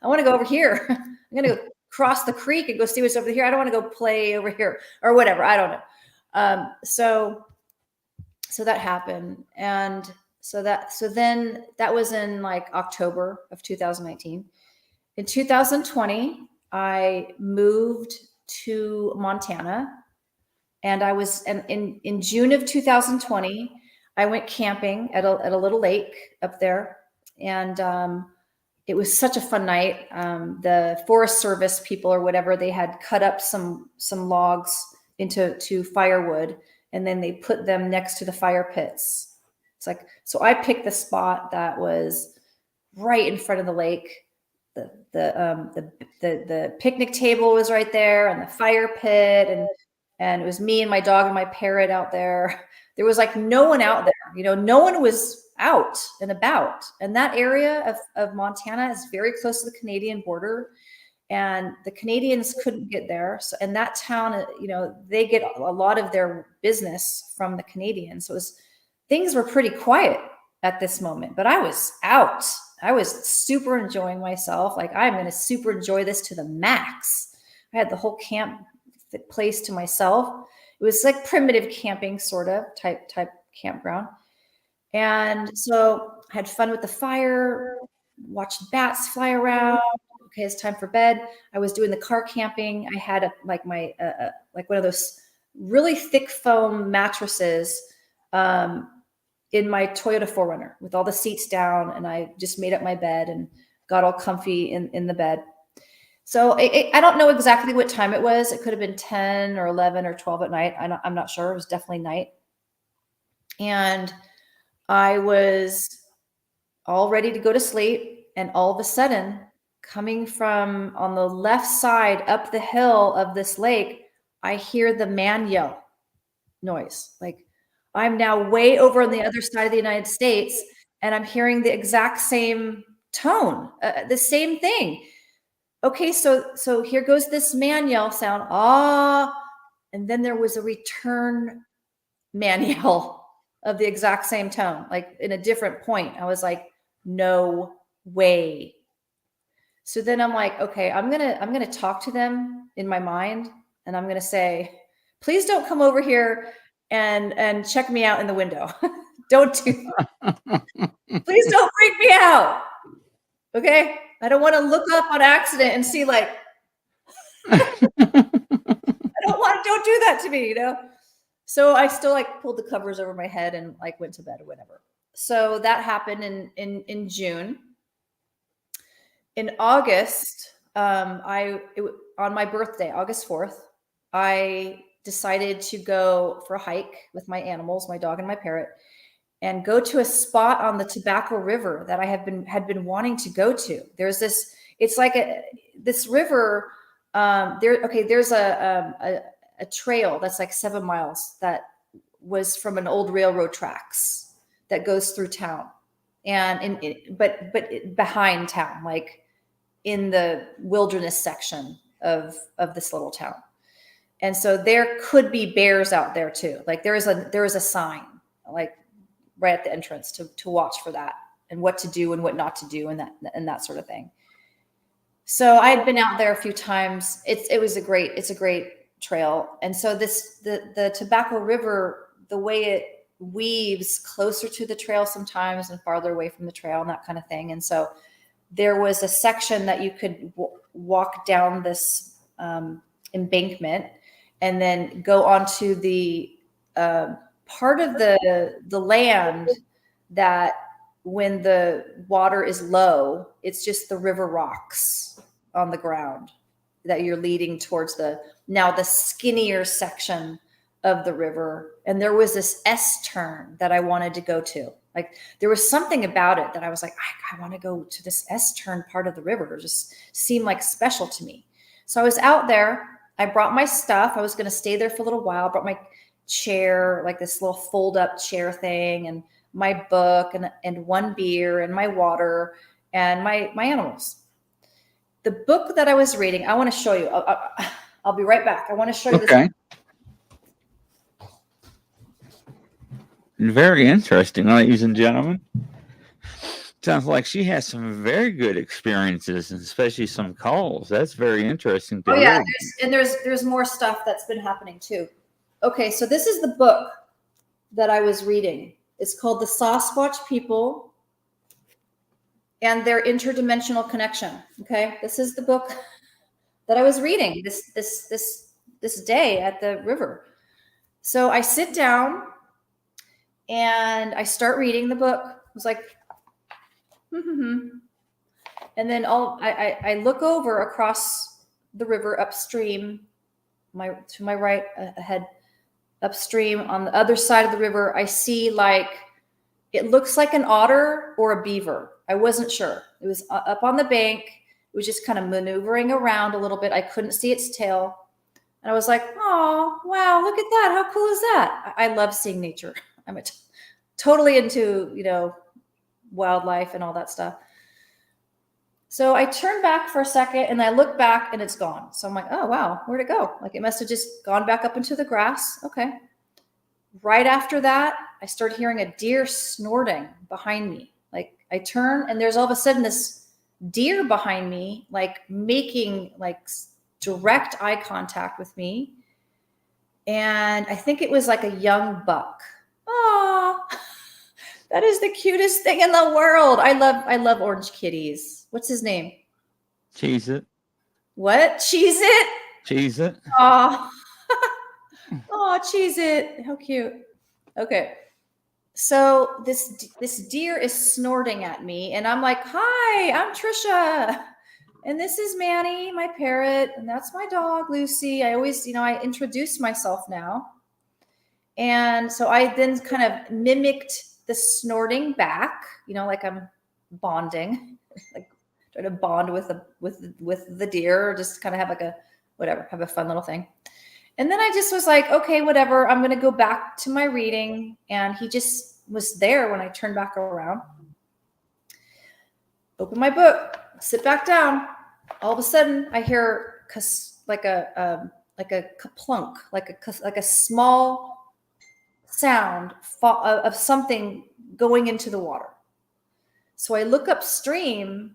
want to go over here. I'm going to go cross the creek and go see what's over here. I don't want to go play over here or whatever. I don't know. So that happened. And so then that was in like October of 2019. In 2020, I moved to Montana, and I was, and in June of 2020, I went camping at a little lake up there. And it was such a fun night. The Forest Service people or whatever, they had cut up some logs into firewood, and then they put them next to the fire pits. It's like, so I picked the spot that was right in front of the lake. The picnic table was right there, and the fire pit, and it was me and my dog and my parrot out there. There was like no one out there, no one was out and about. And that area of Montana is very close to the Canadian border, and the Canadians couldn't get there. So, and that town, they get a lot of their business from the Canadians. So things were pretty quiet at this moment, but I was out. I was super enjoying myself. Like, I'm going to super enjoy this to the max. I had the whole camp place to myself. It was like primitive camping sort of type campground. And so I had fun with the fire, watched bats fly around. Okay, it's time for bed. I was doing the car camping. I had like one of those really thick foam mattresses in my Toyota 4Runner with all the seats down, and I just made up my bed and got all comfy in the bed. So I don't know exactly what time it was. It could have been 10 or 11 or 12 at night. I'm not sure. It was definitely night. And I was all ready to go to sleep. And all of a sudden, coming from on the left side up the hill of this lake, I hear the man yell noise. Like, I'm now way over on the other side of the United States, and I'm hearing the exact same tone, the same thing. Okay, so here goes this man yell sound, ah, and then there was a return man yell of the exact same tone, like in a different point. I was like, no way. So then I'm like, okay, I'm gonna talk to them in my mind, and I'm gonna say, please don't come over here and check me out in the window. Don't do that. Please don't freak me out. Okay, I don't want to look up on accident and see like don't do that to me, you know? So I still like pulled the covers over my head and like went to bed or whatever. So that happened in June. In August, on my birthday, August 4th, I decided to go for a hike with my animals, my dog and my parrot, and go to a spot on the Tobacco River that I had been wanting to go to. There's this, it's like this river. There's a trail that's like 7 miles that was from an old railroad tracks that goes through town, and but behind town, like in the wilderness section of this little town. And so there could be bears out there too. Like there is a sign like right at the entrance to watch for that and what to do and what not to do and that sort of thing. So I had been out there a few times. It's a great trail. And so the Tobacco River, the way it weaves closer to the trail sometimes and farther away from the trail and that kind of thing. And so there was a section that you could walk down this embankment and then go onto the part of the land that when the water is low, it's just the river rocks on the ground that you're leading towards the skinnier section of the river. And there was this S-turn that I wanted to go to. Like there was something about it that I was like, I want to go to this S-turn part of the river. It just seemed like special to me. So I was out there. I brought my stuff. I was going to stay there for a little while. I brought my chair, like this little fold up chair thing, and my book and one beer and my water and my animals. The book that I was reading, I want to show you. I'll be right back. I want to show you this. Okay. Very interesting, ladies and gentlemen. Sounds like she has some very good experiences, and especially some calls. That's very interesting to hear. There's more stuff that's been happening too. Okay, so this is the book that I was reading. It's called The Sasquatch People and Their Interdimensional Connection. Okay, this is the book that I was reading this day at the river. So I sit down and I start reading the book. I was like, and then I look over across the river upstream, to my right ahead, upstream on the other side of the river. I see it looks like an otter or a beaver. I wasn't sure. It was up on the bank. It was just kind of maneuvering around a little bit. I couldn't see its tail. And I was like, oh, wow, look at that. How cool is that? I love seeing nature. I'm totally into, wildlife and all that stuff. So I turn back for a second and I look back and it's gone. So I'm like, oh, wow, where'd it go? Like it must have just gone back up into the grass. Okay. Right after that, I started hearing a deer snorting behind me. Like I turn and there's all of a sudden this deer behind me, like making like direct eye contact with me. And I think it was like a young buck. Oh, that is the cutest thing in the world. I love orange kitties. What's his name? Cheese It. What? Cheese It? Cheese It. Oh, oh, Cheese It. How cute. Okay. So this deer is snorting at me and I'm like, hi, I'm Tricia. And this is Manny, my parrot, and that's my dog, Lucy. I always, I introduce myself now. And so I then kind of mimicked the snorting back, like I'm bonding, like trying to bond with the deer, or just kind of have like have a fun little thing. And then I just was like, okay, whatever. I'm going to go back to my reading. And he just was there when I turned back around. Open my book, sit back down. All of a sudden, I hear like a kaplunk, like a small sound of something going into the water. So I look upstream,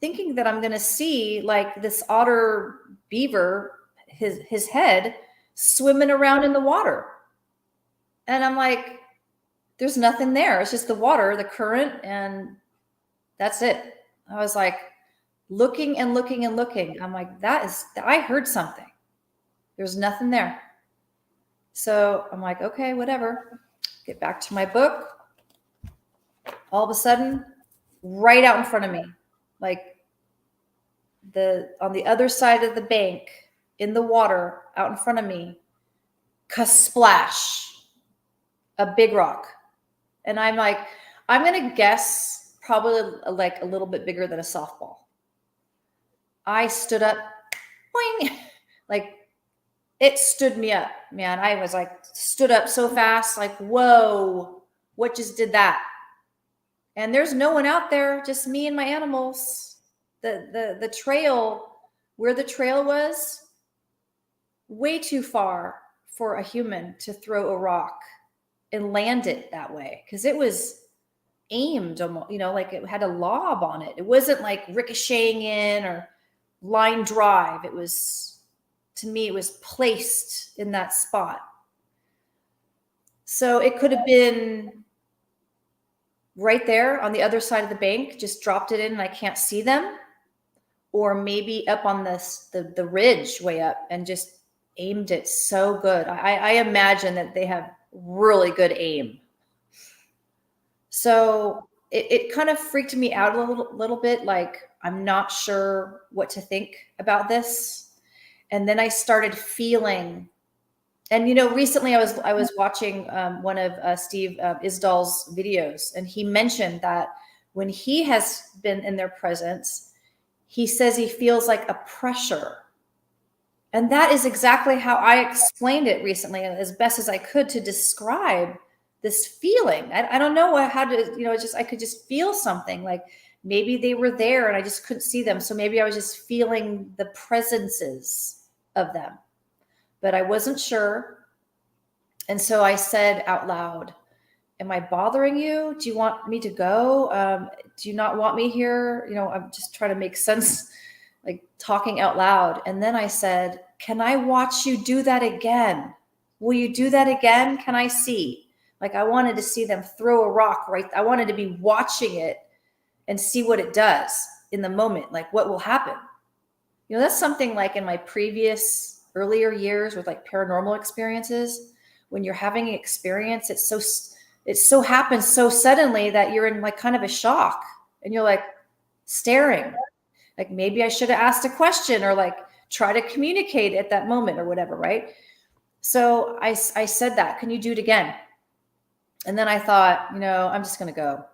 thinking that I'm going to see like this otter beaver, his head swimming around in the water. And I'm like, there's nothing there. It's just the water, the current, and that's it. I was like looking and looking and looking. I'm like, I heard something. There's nothing there. So I'm like, okay, whatever. Get back to my book. All of a sudden, right out in front of me, like on the other side of the bank, in the water, out in front of me, splash, a big rock. And I'm like, I'm going to guess probably like a little bit bigger than a softball. I stood up, boing, like it stood me up, man. I was like, stood up so fast, like, whoa, what just did that? And there's no one out there, just me and my animals. The trail, where the trail was, way too far for a human to throw a rock and land it that way, because it was aimed, like it had a lob on it. It wasn't like ricocheting in or line drive. It was, to me, it was placed in that spot. So it could have been right there on the other side of the bank, just dropped it in and I can't see them, or maybe up on the ridge way up and just aimed it so good. I imagine that they have really good aim. So it kind of freaked me out a little bit. Like, I'm not sure what to think about this. And then I started feeling, and recently I was watching one of Steve Isdall's videos, and he mentioned that when he has been in their presence, he says he feels like a pressure. And that is exactly how I explained it recently, as best as I could, to describe this feeling. I don't know how to, I could just feel something, like maybe they were there and I just couldn't see them. So maybe I was just feeling the presences of them, but I wasn't sure. And so I said out loud, am I bothering you? Do you want me to go? Do you not want me here? I'm just trying to make sense, like talking out loud. And then I said, can I watch you do that again? Will you do that again? Can I see? Like, I wanted to see them throw a rock right. I wanted to be watching it and see what it does in the moment. Like, what will happen? That's something like in my previous earlier years with like paranormal experiences, when you're having an experience, it so happens so suddenly that you're in like kind of a shock and you're like staring, like maybe I should have asked a question or like try to communicate at that moment or whatever. Right. So I said that, can you do it again? And then I thought, I'm just going to go.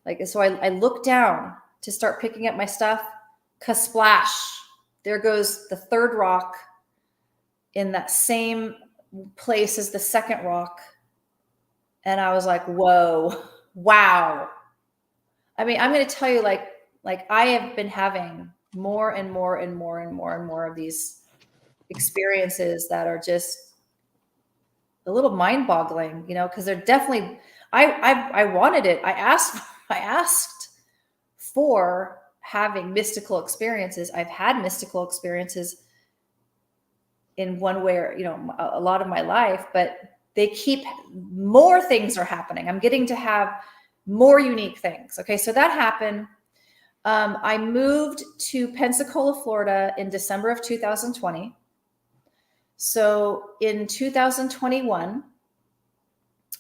Like, so I looked down to start picking up my stuff. Splash. There goes the third rock in that same place as the second rock. And I was like, whoa, wow. I mean, I'm going to tell you, like I have been having more and more and more and more and more of these experiences that are just a little mind-boggling, because they're definitely, I wanted it. I asked for having mystical experiences. I've had mystical experiences in one way or, a lot of my life, but more things are happening. I'm getting to have more unique things. Okay. So that happened. I moved to Pensacola, Florida in December of 2020. So in 2021,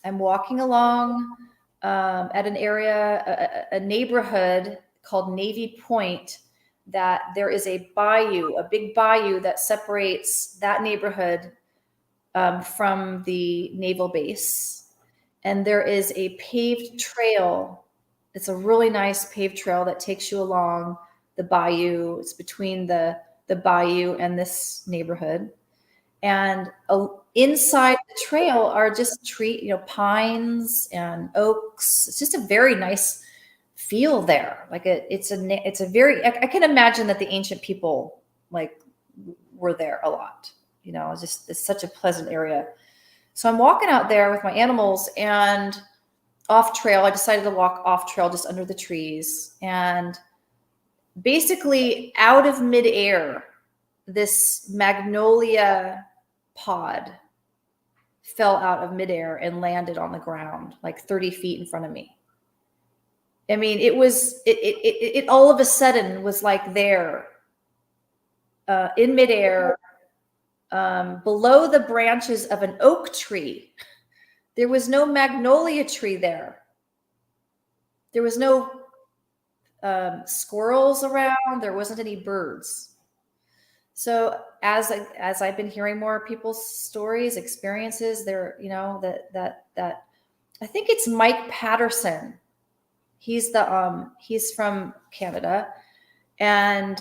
I'm walking along at an area, a neighborhood called Navy Point that there is a bayou, a big bayou that separates that neighborhood from the naval base. And there is a paved trail. It's a really nice paved trail that takes you along the bayou. It's between the bayou and this neighborhood. And inside the trail are just pines and oaks. It's just a very nice feel there. Like it's a very, I can imagine that the ancient people like were there a lot, it's such a pleasant area. So I'm walking out there with my animals, and off trail, I decided to walk off trail just under the trees, and basically out of midair, this magnolia pod fell out of midair and landed on the ground like 30 feet in front of me. I mean, it all of a sudden was like there in midair, below the branches of an oak tree. There was no magnolia tree there. There was no squirrels around. There wasn't any birds. So as I've been hearing more people's stories, experiences, there, that I think it's Mike Patterson. He's from Canada, and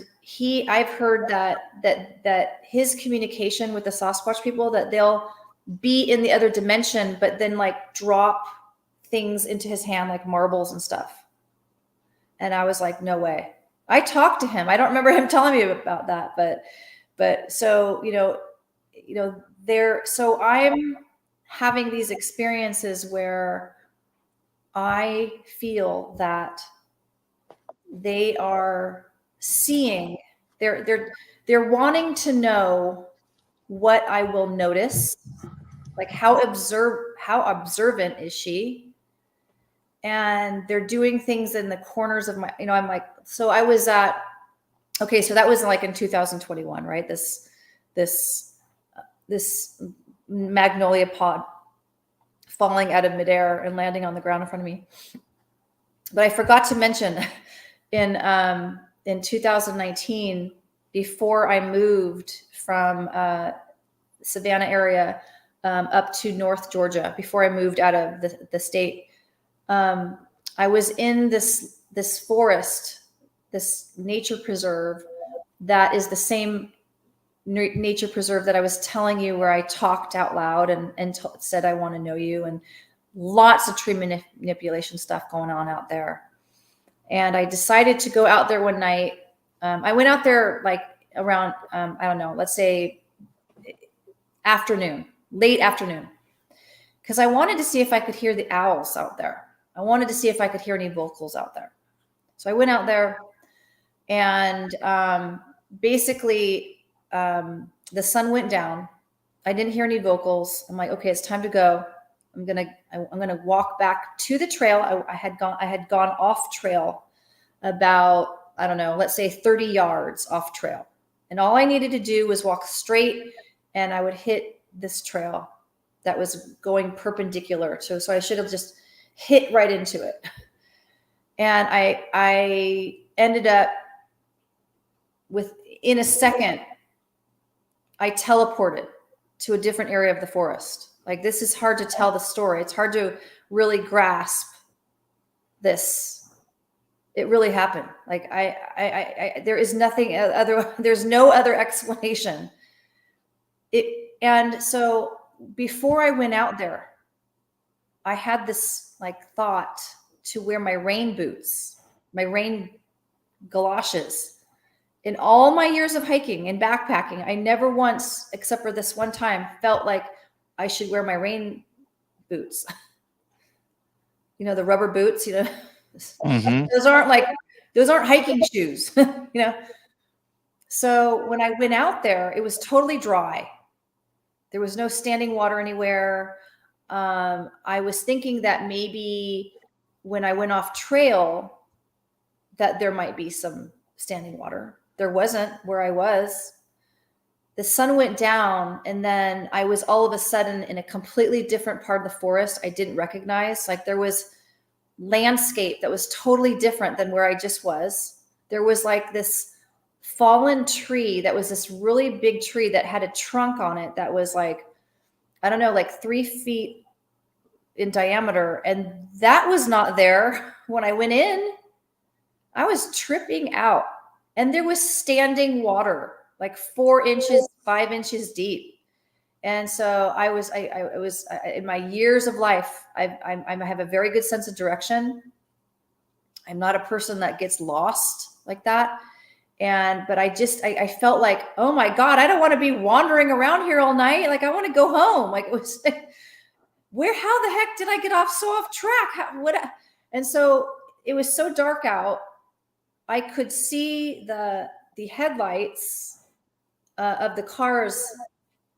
I've heard that his communication with the Sasquatch people, that they'll be in the other dimension, but then like drop things into his hand, like marbles and stuff. And I was like, no way. I talked to him. I don't remember him telling me about that, but so, so I'm having these experiences where I feel that they are seeing, they're wanting to know what I will notice, like how observant is she? And they're doing things in the corners of my, I'm like, so I was okay, so that was like in 2021, right? This magnolia pod falling out of midair and landing on the ground in front of me. But I forgot to mention in 2019, before I moved from Savannah area up to North Georgia, before I moved out of the state, I was in this forest, this nature preserve that is the same nature preserve that I was telling you, where I talked out loud and said, I want to know you, and lots of tree manipulation stuff going on out there. And I decided to go out there one night. I went out there like around, I don't know, let's say late afternoon, because I wanted to see if I could hear the owls out there. I wanted to see if I could hear any vocals out there. So I went out there, and basically the sun went down. I didn't hear any vocals. I'm like, okay, it's time to go. I'm gonna walk back to the trail. I had gone off trail about, I don't know, let's say 30 yards off trail. And all I needed to do was walk straight, and I would hit this trail that was going perpendicular. So I should have just hit right into it. And I ended up in a second, I teleported to a different area of the forest. Like, this is hard to tell the story. It's hard to really grasp this. It really happened. Like there is nothing other. There's no other explanation. And so before I went out there, I had this like thought to wear my rain boots, my rain galoshes. In all my years of hiking and backpacking, I never once, except for this one time, felt like I should wear my rain boots. The rubber boots, Mm-hmm. those aren't hiking shoes, So when I went out there, it was totally dry. There was no standing water anywhere. I was thinking that maybe when I went off trail, that there might be some standing water. There wasn't where I was. The sun went down, and then I was all of a sudden in a completely different part of the forest I didn't recognize. Like, there was landscape that was totally different than where I just was. There was like this fallen tree that was this really big tree that had a trunk on it that was like, I don't know, like 3 feet in diameter. And that was not there when I went in. I was tripping out. And there was standing water, like 4 inches, 5 inches deep. And so I was in my years of life, I have a very good sense of direction. I'm not a person that gets lost like that. But I felt like, oh my God, I don't want to be wandering around here all night. Like, I want to go home. Like, it was like, how the heck did I get off track? And so it was so dark out. I could see the headlights of the cars,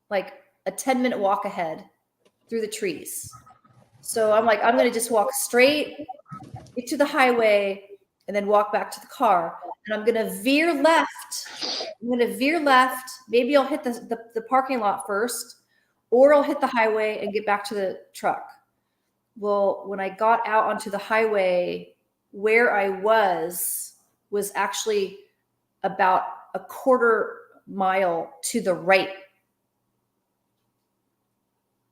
like a 10-minute walk ahead through the trees. So I'm like, I'm going to just walk straight to the highway and then walk back to the car. And I'm going to veer left. Maybe I'll hit the parking lot first, or I'll hit the highway and get back to the truck. Well, when I got out onto the highway, where I was actually about a 1/4 mile to the right.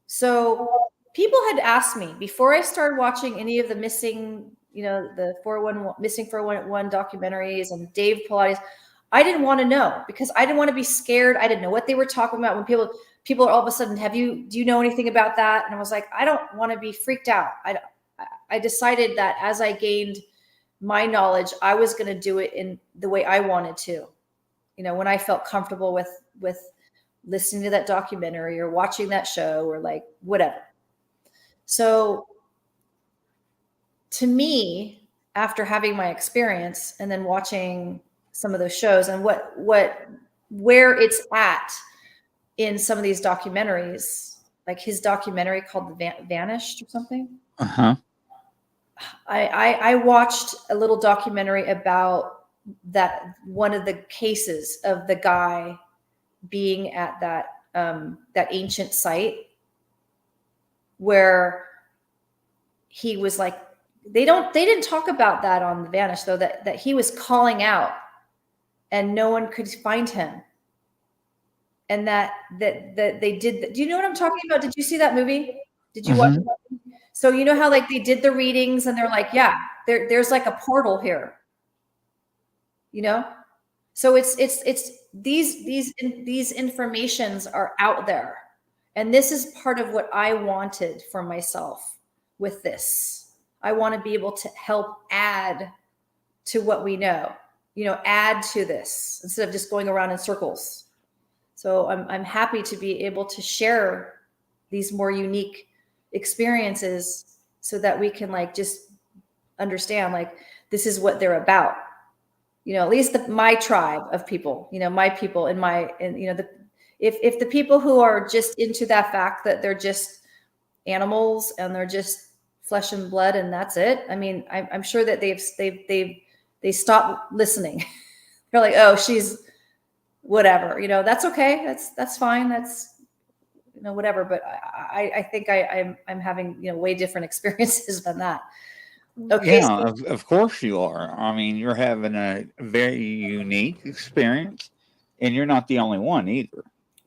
So people had asked me before I started watching any of the missing, the 411 documentaries and Dave Pilates. I didn't want to know, because I didn't want to be scared. I didn't know what they were talking about. When people are all of a sudden, do you know anything about that? And I was like, I don't want to be freaked out. I decided that as I gained my knowledge, I was going to do it in the way I wanted to, when I felt comfortable with listening to that documentary or watching that show or like whatever. So to me, after having my experience and then watching some of those shows and where it's at in some of these documentaries, like his documentary called Vanished or something. Uh-huh. I watched a little documentary about that, one of the cases of the guy being at that ancient site where he was like, they didn't talk about that on the Vanish, though, that he was calling out and no one could find him. And that they did. Do you know what I'm talking about? Did you see that movie? Did you watch it? So you know how like they did the readings and they're like, yeah, there's like a portal here. So it's these informations are out there. And this is part of what I wanted for myself with this. I want to be able to help add to what we know, add to this instead of just going around in circles. So I'm happy to be able to share these more unique experiences so that we can like just understand like this is what they're about. At least my tribe of people, my people if the people who are just into that fact that they're just animals and they're just flesh and blood and that's it. I mean, I'm sure that they stopped listening. They're like, oh, she's whatever, that's okay. That's fine. That's, whatever. But I think I'm having, way different experiences than that. Okay. Yeah, of course you are. I mean, you're having a very unique experience, and you're not the only one either.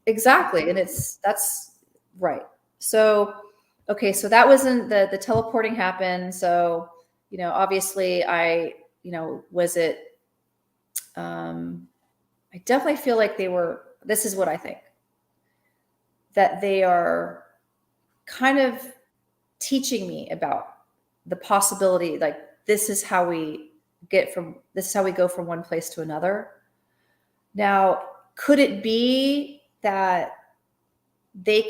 Exactly. And that's right. So, okay. So that wasn't the teleporting happened. So, obviously was it, I definitely feel like this is what I think, that they are kind of teaching me about the possibility, like this is how we go from one place to another. Now, could it be that they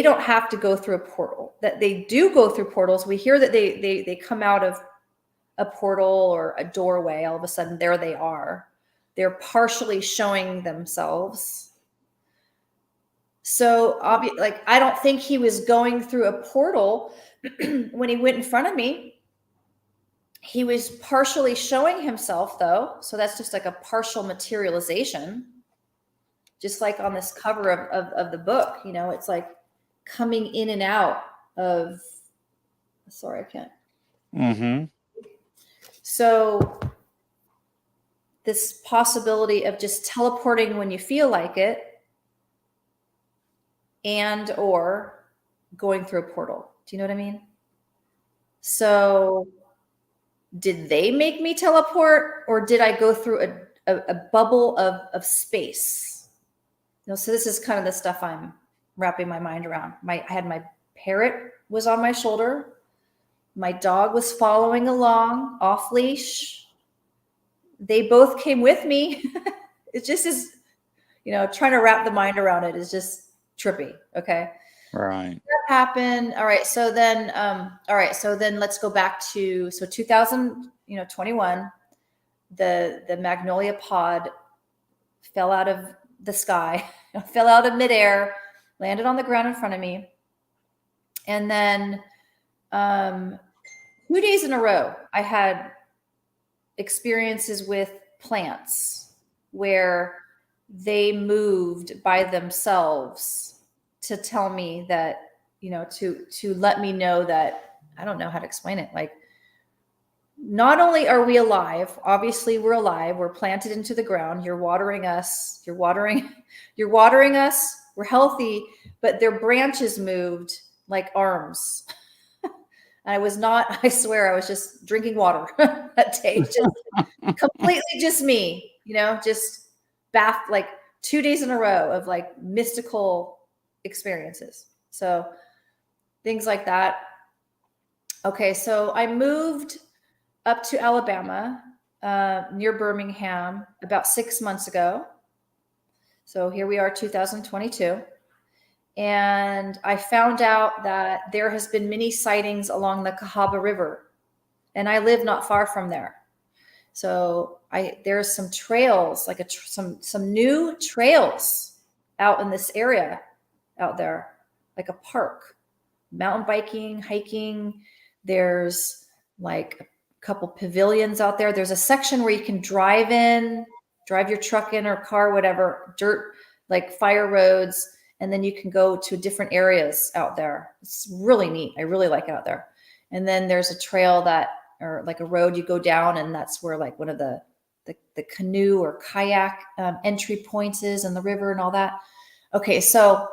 don't have to go through a portal, that they do go through portals? We hear that they come out of a portal or a doorway. All of a sudden, there they are. They're partially showing themselves. So like, I don't think he was going through a portal when he went in front of me. He was partially showing himself though. So that's just like a partial materialization. Just like on this cover of the book, it's like coming in and out of, sorry, I can't. Mm-hmm. So this possibility of just teleporting when you feel like it, and or going through a portal. Do you know what I mean? So did they make me teleport, or did I go through a bubble of space? So this is kind of the stuff I'm wrapping my mind around. I had my parrot was on my shoulder. My dog was following along off leash. They both came with me. It just is, trying to wrap the mind around it is just trippy. Okay. Right. That happened. All right. So then, let's go back to, 2021, the magnolia pod fell out of the sky, fell out of midair, landed on the ground in front of me. And then 2 days in a row, I had experiences with plants where they moved by themselves to tell me that, to let me know that, I don't know how to explain it. Like, not only are we alive, obviously we're alive, we're planted into the ground, you're watering us, us, we're healthy, but their branches moved like arms. I swear, I was just drinking water that day. Just completely just me, just like 2 days in a row of like mystical experiences. So things like that. Okay. So I moved up to Alabama, near Birmingham about 6 months ago. So here we are, 2022. And I found out that there has been many sightings along the Cahaba River, and I live not far from there. So there's some trails, like some new trails out in this area out there, like a park, mountain biking, hiking. There's like a couple pavilions out there. There's a section where you can drive your truck in or car, whatever, dirt, like fire roads. And then you can go to different areas out there. It's really neat. I really like it out there. And then there's a trail or like a road you go down, and that's where like one of the canoe or kayak entry points is in the river and all that. Okay, so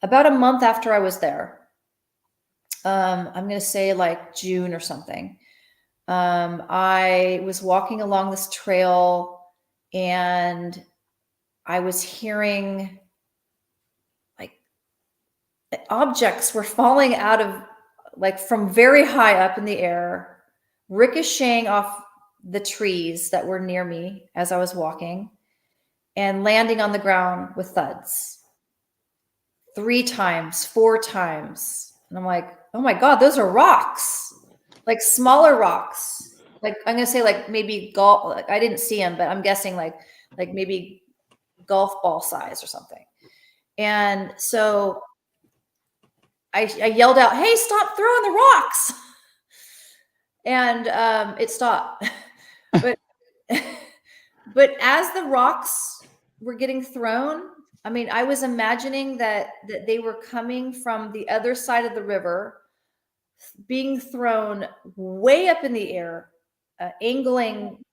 about a month after I was there, I'm going to say like June or something, I was walking along this trail, and I was hearing objects were falling out of, like, from very high up in the air, ricocheting off the trees that were near me as I was walking, and landing on the ground with thuds 3 times, 4 times. And I'm like, oh my God, those are rocks, like smaller rocks. Like, I'm going to say like maybe golf. Like, I didn't see them, but I'm guessing like maybe golf ball size or something. And so I yelled out, "Hey, stop throwing the rocks." And it stopped. But as the rocks were getting thrown, I mean, I was imagining that they were coming from the other side of the river, being thrown way up in the air, angling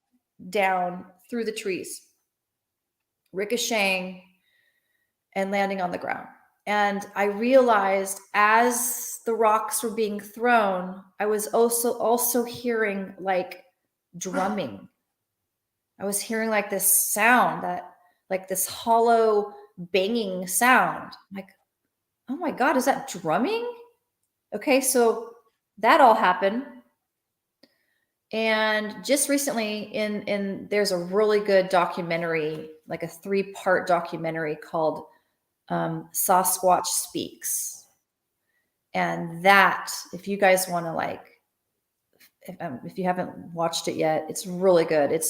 down through the trees, ricocheting and landing on the ground. And I realized as the rocks were being thrown, I was also hearing like drumming. I was hearing like this sound, that like this hollow banging sound. I'm like, oh my God, is that drumming? Okay, so that all happened. And just recently there's a really good documentary, like a 3-part documentary called Sasquatch Speaks. And that, if you guys want to, like, if you haven't watched it yet, it's really good.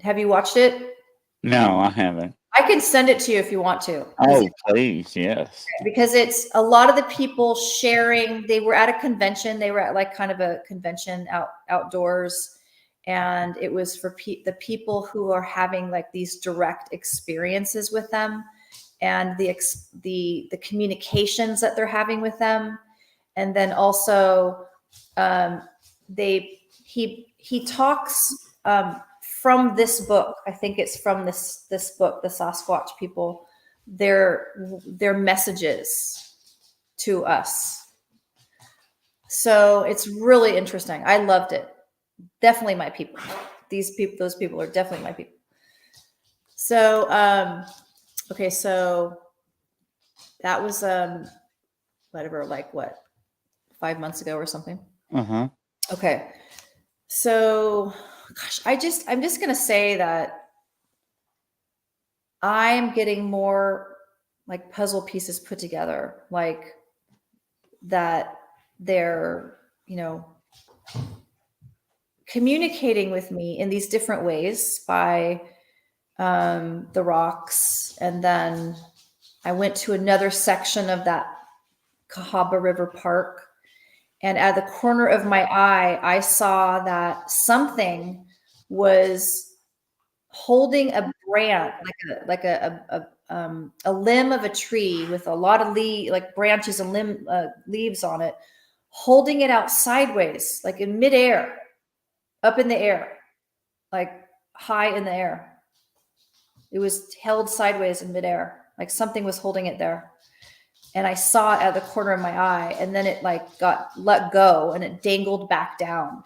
Have you watched it? No, I haven't. I can send it to you if you want to. Oh, please, yes. Because it's a lot of the people sharing. They were at a convention. They were at like kind of a convention outdoors. And it was for the people who are having like these direct experiences with them, and the communications that they're having with them. And then also he talks from this book. I think it's from this book, the Sasquatch people, their messages to us. So it's really interesting. I loved it. Definitely my people. Those people are definitely my people. So, okay. So that was, whatever, like what, 5 months ago or something. Uh-huh. Okay. So, gosh, I'm just going to say that I'm getting more like puzzle pieces put together, like that they're, communicating with me in these different ways by the rocks. And then I went to another section of that Cahaba River Park. And at the corner of my eye, I saw that something was holding a branch, like a limb of a tree with a lot of branches and leaves on it, holding it out sideways, like in midair, up in the air, like high in the air. It was held sideways in midair, like something was holding it there. And I saw it at the corner of my eye, and then it like got let go and it dangled back down.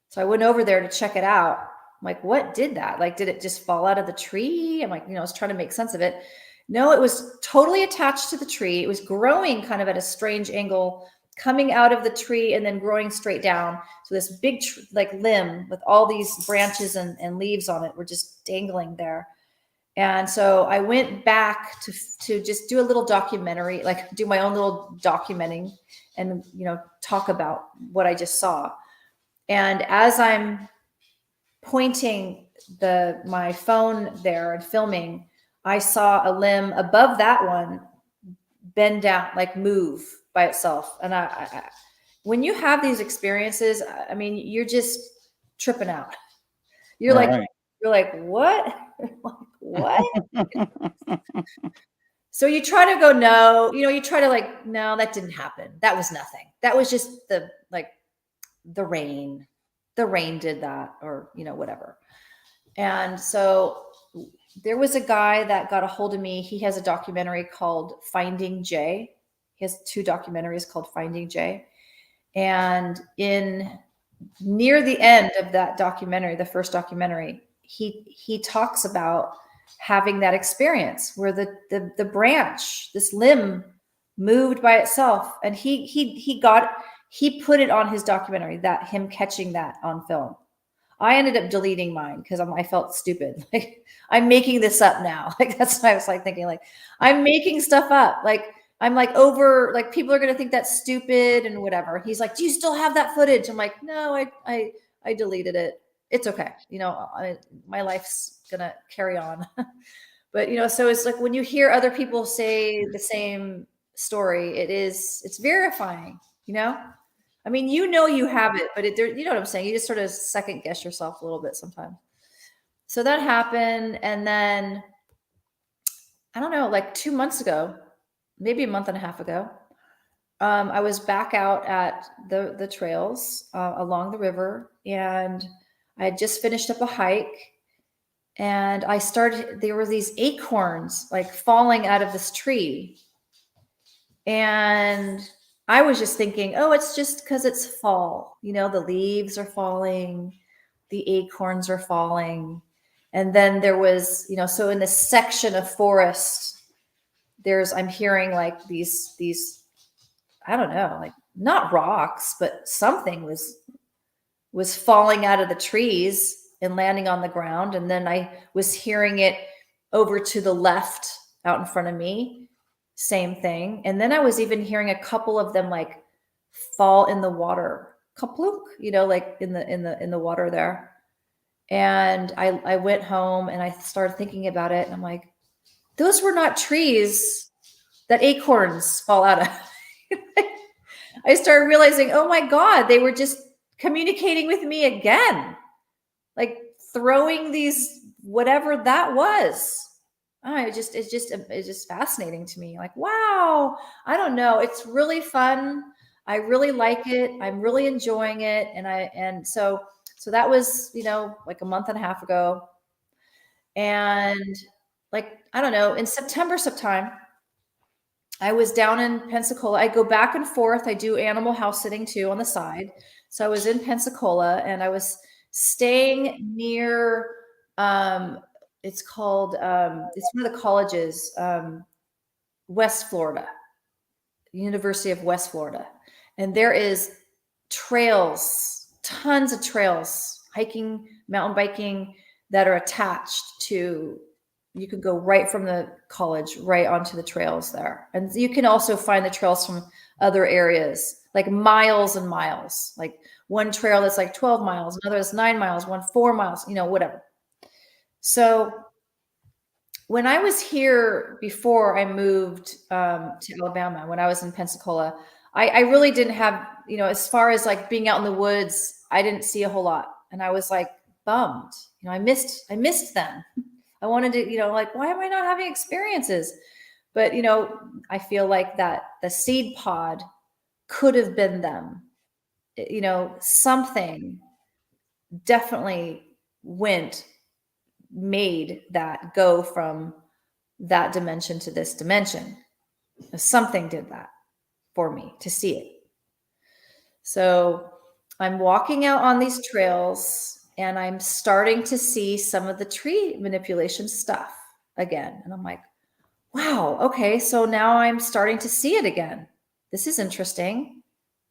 So I went over there to check it out. I'm like, what did that? Like, did it just fall out of the tree? I'm like, I was trying to make sense of it. No, it was totally attached to the tree. It was growing kind of at a strange angle, coming out of the tree and then growing straight down. So this big limb with all these branches and leaves on it were just dangling there. And so I went back to just do a little documentary, like do my own little documenting and, talk about what I just saw. And as I'm pointing my phone there and filming, I saw a limb above that one bend down, like move by itself. And I when you have these experiences, I mean, you're just tripping out. You're Right. like, what? What? So you try to go, no, you try to like, no, that didn't happen. That was nothing. That was just the rain. The rain did that, or, whatever. And so there was a guy that got a hold of me. He has a documentary called Finding Jay. He has 2 documentaries called Finding Jay. And near the end of that documentary, the first documentary, he talks about having that experience where the branch, this limb, moved by itself, and he put it on his documentary, that him catching that on film. I ended up deleting mine because I felt stupid. Like, I'm making this up now. Like, that's what I was like thinking. Like, I'm making stuff up. Like, I'm like over. Like, people are gonna think that's stupid and whatever. He's like, "Do you still have that footage?" I'm like, "No, I deleted it. It's okay. My life's gonna carry on." But so it's like when you hear other people say the same story, it's verifying. I mean, you have it, but you know what I'm saying? You just sort of second guess yourself a little bit sometimes. So that happened. And then, I don't know, like 2 months ago, maybe a month and a half ago, I was back out at the trails along the river, and I had just finished up a hike, and there were these acorns like falling out of this tree. And I was just thinking, oh, it's just because it's fall. The leaves are falling, the acorns are falling. And then there was, so in this section of forest, I'm hearing like these, I don't know, like not rocks, but something was falling out of the trees and landing on the ground. And then I was hearing it over to the left out in front of me. Same thing. And then I was even hearing a couple of them like fall in the water, kaplunk, like in the water there. And I went home and I started thinking about it, and I'm like, those were not trees that acorns fall out of. I started realizing, oh my God, they were just communicating with me again, like throwing these, whatever that was. Oh, it's just fascinating to me. Like, wow, I don't know. It's really fun. I really like it. I'm really enjoying it. And so So that was, like a month and a half ago. And like, I don't know, in September sometime, I was down in Pensacola. I go back and forth. I do animal house sitting too on the side. So I was in Pensacola and I was staying near, it's called, it's one of the colleges, West Florida, University of West Florida. And there is trails, tons of trails, hiking, mountain biking that are attached to, you can go right from the college right onto the trails there. And you can also find the trails from other areas, like miles and miles, like one trail that's like 12 miles, another is 9 miles, one 4 miles, whatever. So when I was here before I moved to Alabama, when I was in Pensacola, I really didn't have, as far as like being out in the woods, I didn't see a whole lot. And I was like bummed, I missed them. I wanted to, like, why am I not having experiences? But, I feel like that the seed pod could have been them. Something definitely made that go from that dimension to this dimension. Something did that for me to see it. So I'm walking out on these trails and I'm starting to see some of the tree manipulation stuff again. And I'm like, wow, okay. So now I'm starting to see it again. This is interesting.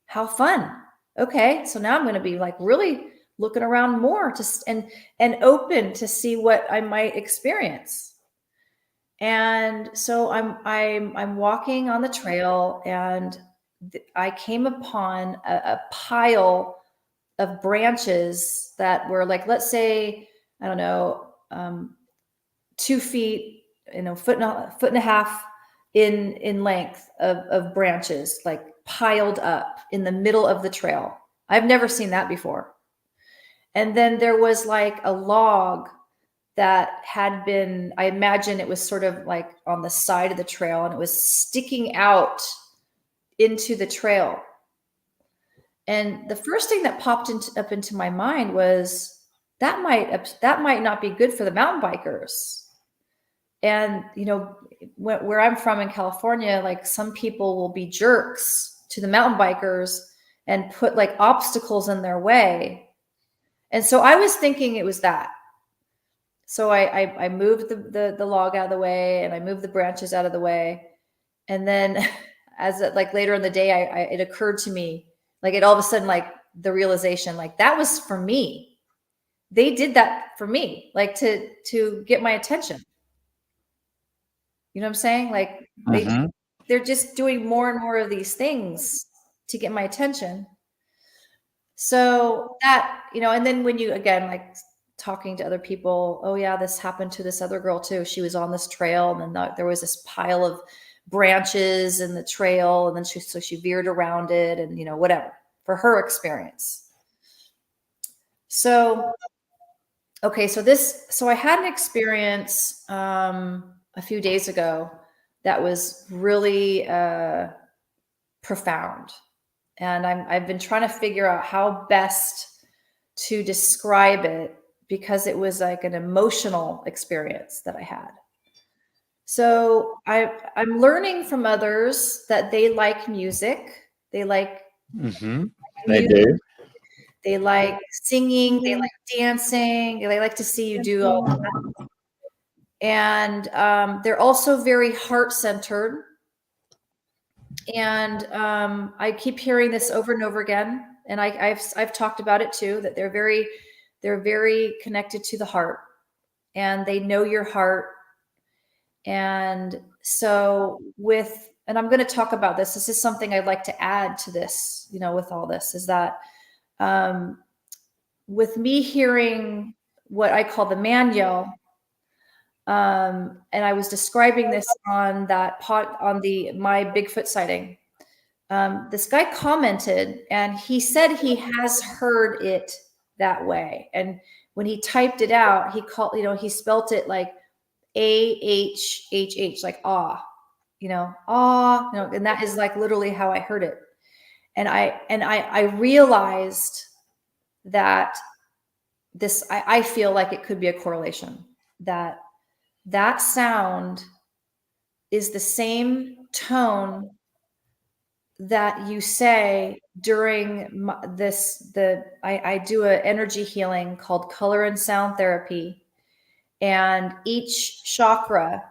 How fun. Okay. So now I'm going to be like really looking around more and open to see what I might experience. And so I'm walking on the trail and I came upon a pile of branches that were like, let's say, I don't know, 2 feet, foot and a half in length of branches, like piled up in the middle of the trail. I've never seen that before. And then there was like a log that had been, I imagine it was sort of like on the side of the trail and it was sticking out into the trail. And the first thing that popped up into my mind was that might not be good for the mountain bikers. And, where I'm from in California, like some people will be jerks to the mountain bikers and put like obstacles in their way. And so I was thinking it was that. So I moved the log out of the way and I moved the branches out of the way. And then like later in the day, it occurred to me, like it all of a sudden, like the realization, like that was for me. They did that for me, like to get my attention. You know what I'm saying? Like they're just doing more and more of these things to get my attention. So that, and then when you, again, like talking to other people, oh yeah, this happened to this other girl too. She was on this trail and then there was this pile of branches in the trail. And then she veered around it and, whatever for her experience. So, okay. So I had an experience, a few days ago that was really profound. And I've been trying to figure out how best to describe it because it was like an emotional experience that I had. So I'm learning from others that they like music. They like They do. They like singing. They like dancing. They like to see you do all that. And they're also very heart-centered. And I keep hearing this over and over again. And I've talked about it too, that they're very connected to the heart and they know your heart. And so and I'm going to talk about this. This is something I'd like to add to this, with all this is that with me hearing what I call the man yell, and I was describing this on my Bigfoot sighting. This guy commented and he said he has heard it that way. And when he typed it out, he spelt it like AHHH, like ah, and that is like literally how I heard it. And I realized that this, I feel like it could be a correlation, that sound is the same tone that you say during I do an energy healing called color and sound therapy. And each chakra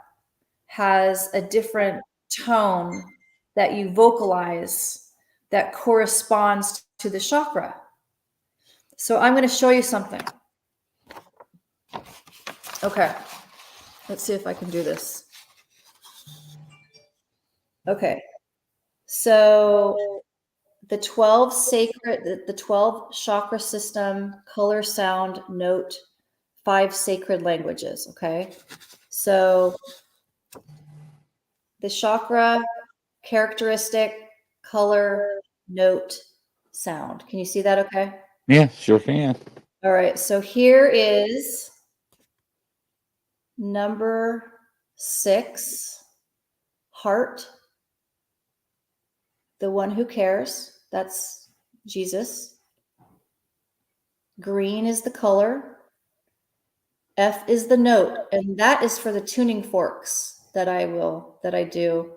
has a different tone that you vocalize that corresponds to the chakra. So I'm going to show you something. Okay. Let's see if I can do this. Okay. So the 12 the 12 chakra system, color, sound, note, 5 sacred languages. Okay. So the chakra, characteristic, color, note, sound. Can you see that okay? Yeah, sure can. All right. So here is number 6, heart. The one who cares. That's Jesus. Green is the color. F is the note. And that is for the tuning forks that I do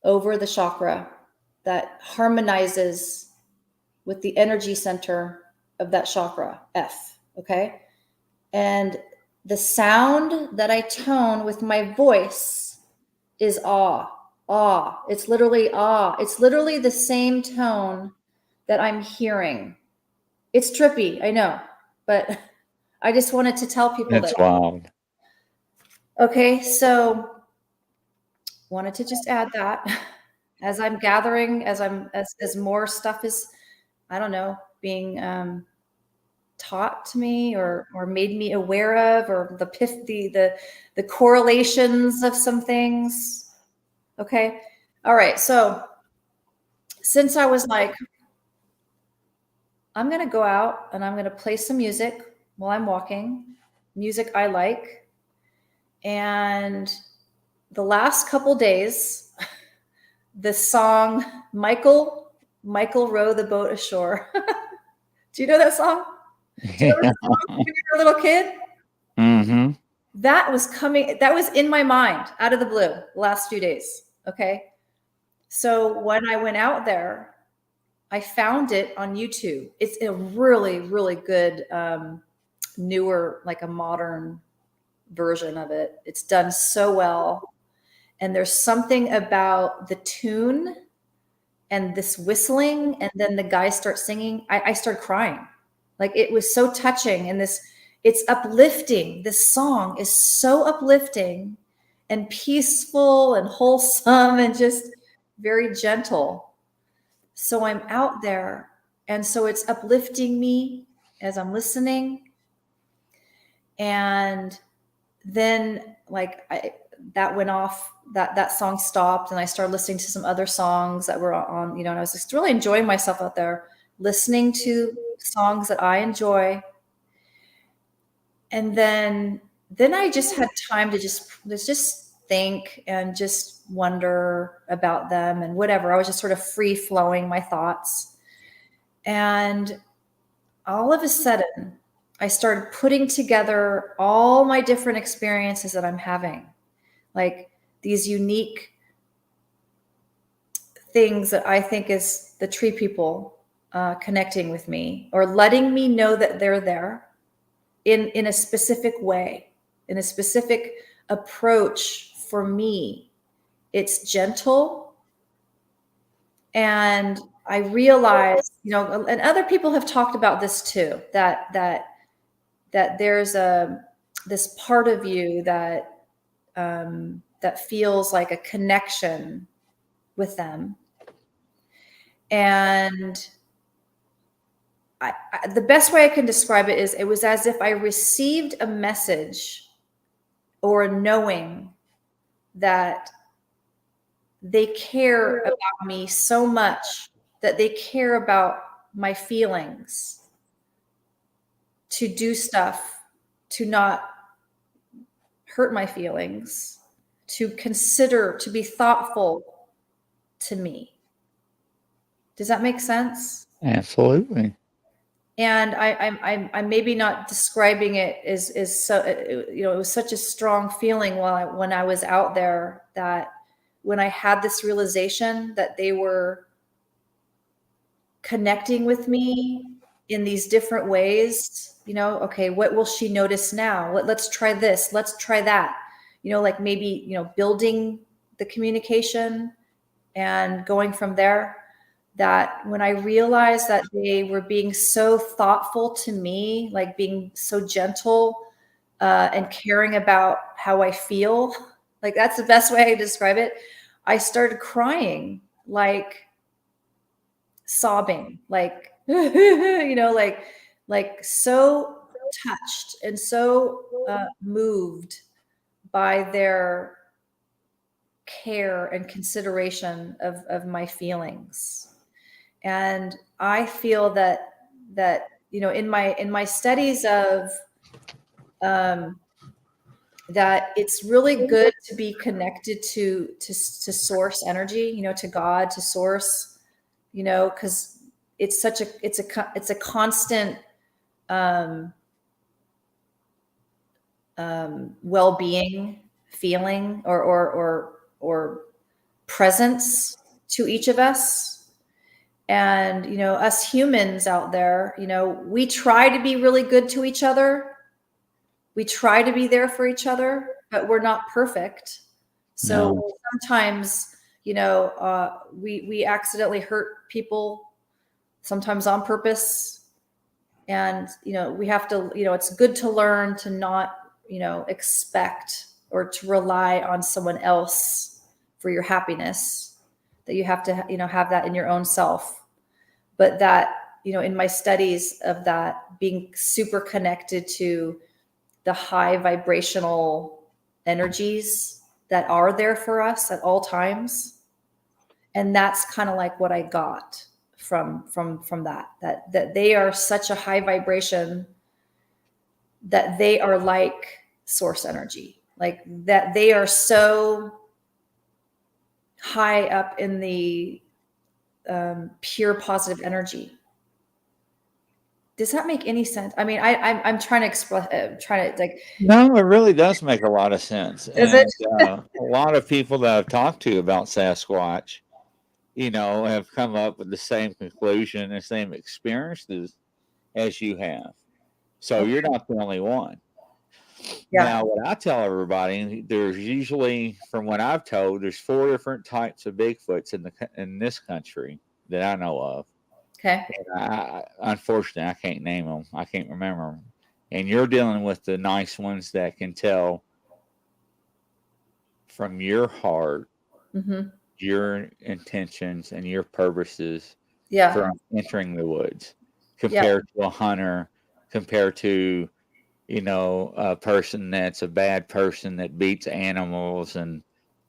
over the chakra that harmonizes with the energy center of that chakra, F. Okay. And the sound that I tone with my voice is awe. Awe. It's literally awe. It's literally the same tone that I'm hearing. It's trippy, I know, but I just wanted to tell people That's wild. Okay, so wanted to just add that as I'm gathering, as more stuff is, I don't know, being taught to me or made me aware of, or the correlations of some things. Okay. All right. So since I was like, I'm going to go out and I'm going to play some music while I'm walking, music I like. And the last couple days, the song Michael row the boat ashore. Do you know that song? Do you know that song when you were a little kid? Mm-hmm. That was in my mind out of the blue the last few days. Okay. So when I went out there, I found it on YouTube. It's a really, really good, newer, like a modern version of it. It's done so well. And there's something about the tune and this whistling, and then the guy starts singing. I started crying. Like, it was so touching. And it's uplifting. This song is so uplifting and peaceful and wholesome and just very gentle. So I'm out there, and so it's uplifting me as I'm listening. And then that went off, that song stopped, and I started listening to some other songs that were on, and I was just really enjoying myself out there, listening to songs that I enjoy. And then I just had time to just think and just wonder about them and whatever. I was just sort of free flowing my thoughts. And all of a sudden, I started putting together all my different experiences that I'm having, like these unique things that I think is the tree people connecting with me or letting me know that they're there in a specific way, in a specific approach. For me, it's gentle. And I realized, and other people have talked about this too, that there's this part of you that feels like a connection with them. And the best way I can describe it is, it was as if I received a message or a knowing that they care about me so much, that they care about my feelings, to do stuff to not hurt my feelings, to consider, to be thoughtful to me. Does that make sense? Absolutely. And I'm maybe not describing it as so, you know, it was such a strong feeling when I was out there, that when I had this realization that they were connecting with me in these different ways, you know, okay, what will she notice now? Let's try this, let's try that, you know, like maybe, you know, building the communication and going from there. That when I realized that they were being so thoughtful to me, like being so gentle and caring about how I feel, like that's the best way I describe it. I started crying, like sobbing, like you know, like so touched and so moved by their care and consideration of my feelings. And I feel that you know, in my studies of that it's really good to be connected to source energy, you know, to God, to source, you know, because it's such a it's a constant well-being feeling or presence to each of us. And, you know, us humans out there, you know, we try to be really good to each other. We try to be there for each other, but we're not perfect. So No. sometimes, you know, we accidentally hurt people, sometimes on purpose. And, you know, we have to, you know, it's good to learn to not, you know, expect or to rely on someone else for your happiness, that you have to, you know, have that in your own self. But that, you know, in my studies of that, being super connected to the high vibrational energies that are there for us at all times. And that's kind of like what I got from that they are such a high vibration, that they are like source energy, like that they are so high up in the pure positive energy. Does that make any sense? I mean, I'm trying to express, trying to like. No, it really does make a lot of sense. Is it? And a lot of people that I've talked to about Sasquatch, you know, have come up with the same conclusion and same experiences as you have. So Okay. you're not the only one. Yeah. Now, what I tell everybody, there's usually, from what I've told, there's 4 different types of Bigfoots in this country that I know of. Okay. Unfortunately, I can't name them. I can't remember them. And you're dealing with the nice ones that can tell from your heart Mm-hmm. your intentions and your purposes Yeah. for entering the woods, Yeah. compared to a hunter, compared to, you know, a person that's a bad person that beats animals and,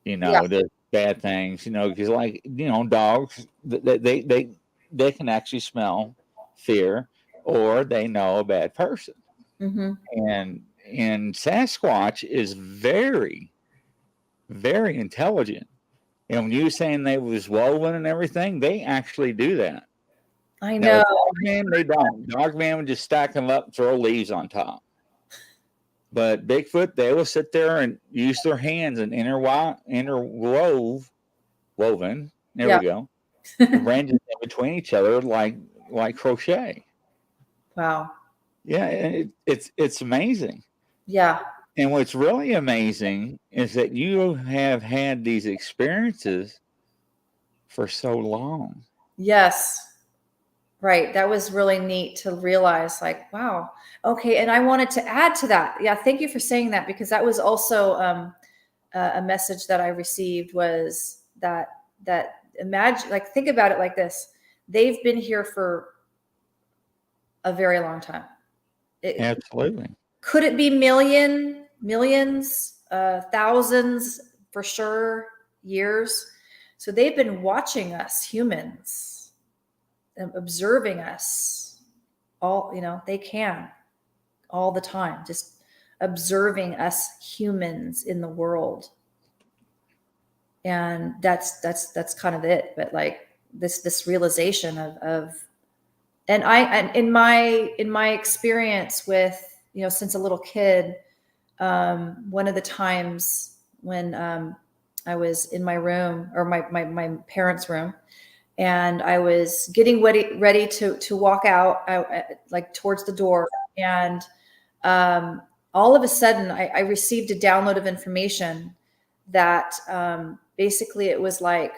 you Yeah. know, does bad things, you know, because, like, you know, dogs, they can actually smell fear, or they know a bad person. Mm-hmm. And Sasquatch is very, very intelligent. And when you were saying they was woven and everything, they actually do that. I Now, know. with Dogman, they don't. Dogman would just stack them up and throw leaves on top. But Bigfoot, they will sit there and use their hands and woven. There Yeah. we go. The branches in between each other, like crochet. Wow. Yeah, and it's amazing. Yeah. And what's really amazing is that you have had these experiences for so long. Yes. Right. That was really neat to realize, like, wow. Okay. And I wanted to add to that. Yeah. Thank you for saying that, because that was also a message that I received, was that imagine, like, think about it like this. They've been here for a very long time. Absolutely. Could it be millions, thousands for sure, years? So they've been watching us humans, observing us all, you know, they can all the time, just observing us humans in the world. And that's kind of it. But like this realization of and in my experience with, since a little kid, one of the times when I was in my room, or my parents' room, and I was getting ready to walk out, like towards the door, and all of a sudden I received a download of information that basically it was like,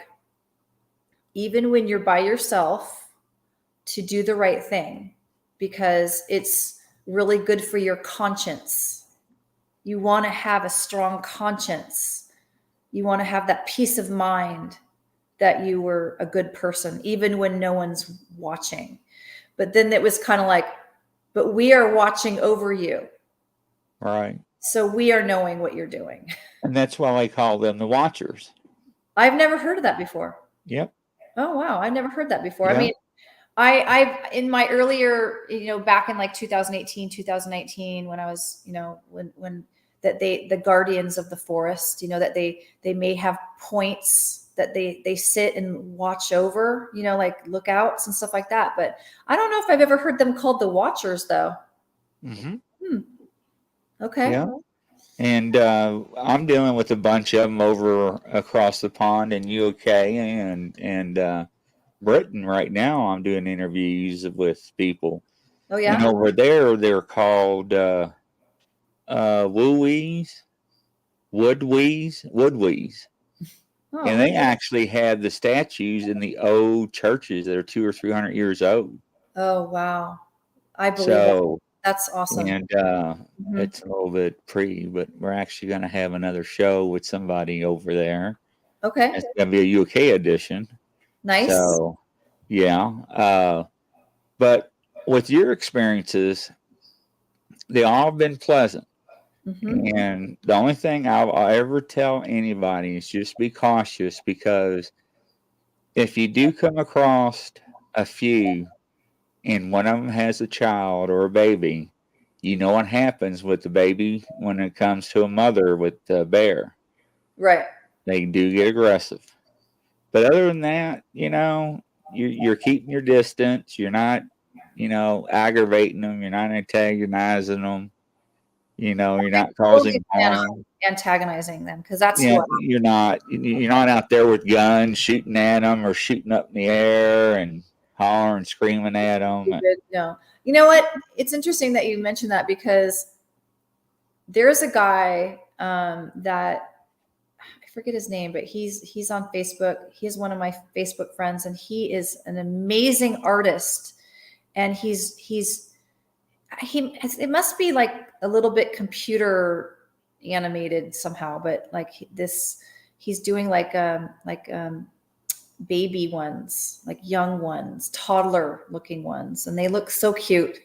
even when you're by yourself, to do the right thing, because it's really good for your conscience. You want to have a strong conscience. You want to have that peace of mind that you were a good person, even when no one's watching. But then it was kind of like, but we are watching over you. Right. So we are knowing what you're doing. And that's why they call them the Watchers. I've never heard of that before. Yep. Oh, wow. I never heard that before. Yep. I mean, I've in my earlier, back in like 2018, 2019, when I was, when that the guardians of the forest, that they may have points that they sit and watch over, like lookouts and stuff like that. But I don't know if I've ever heard them called the Watchers, though. Mm-hmm. Okay. Yeah. And I'm dealing with a bunch of them over across the pond in UK and Britain right now. I'm doing interviews with people. Oh, yeah. And over there, they're called woodwees. Oh, And they actually had the statues in the old churches that are 200 or 300 years old. oh, wow. I believe So, that's awesome. and it's a little bit but we're actually going to have another show with somebody over there. Okay. It's going to be a UK edition. Nice. So, yeah. But with your experiences, they all been pleasant. And the only thing I'll ever tell anybody is just be cautious, because if you do come across a few and one of them has a child or a baby, you know what happens with the baby when it comes to a mother with the bear. Right. They do get aggressive. But other than that, you're keeping your distance. You're not, aggravating them. You're not antagonizing them. You're not causing harm. Antagonizing them, because that's You're not out there with guns shooting at them or shooting up in the air and hollering, screaming at them. No. You know what? It's interesting that you mentioned that, because there's a guy that I forget his name, but he's on Facebook. He's one of my Facebook friends, and he is an amazing artist. And it must be like a little bit computer animated somehow, but like he's doing like baby ones, like young ones, toddler looking ones, and they look so cute.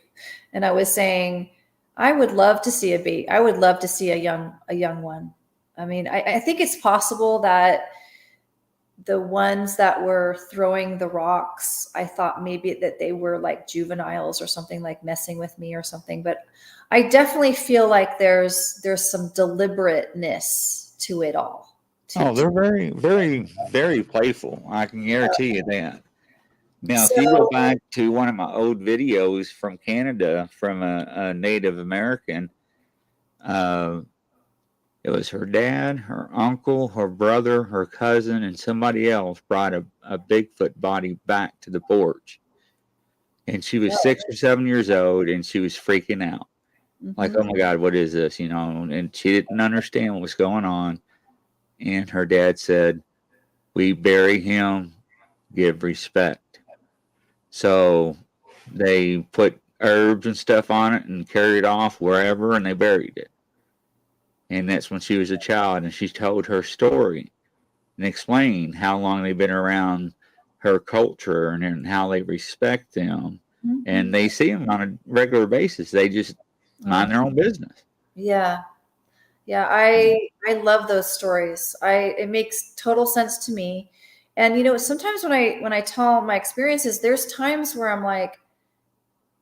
And I was saying, I would love to see a baby. I would love to see a young one. I mean, I think it's possible that the ones that were throwing the rocks, I thought maybe that they were like juveniles or something, like messing with me or something. But I definitely feel like there's some deliberateness to it all. They're very, very, very playful. I can guarantee you that. Now, if you go back to one of my old videos from Canada, from a Native American, it was her dad, her uncle, her brother, her cousin, and somebody else brought a Bigfoot body back to the porch. And she was 6 or 7 years old, and she was freaking out. Like, oh my God, what is this? And she didn't understand what was going on. And her dad said, we bury him, give respect. So they put herbs and stuff on it and carried it off wherever, and they buried it. And that's when she was a child, and she told her story and explained how long they've been around her culture and how they respect them. And they see them on a regular basis. They just mind their own business. Yeah. I love those stories. It makes total sense to me. And sometimes when I tell my experiences, there's times where I'm like,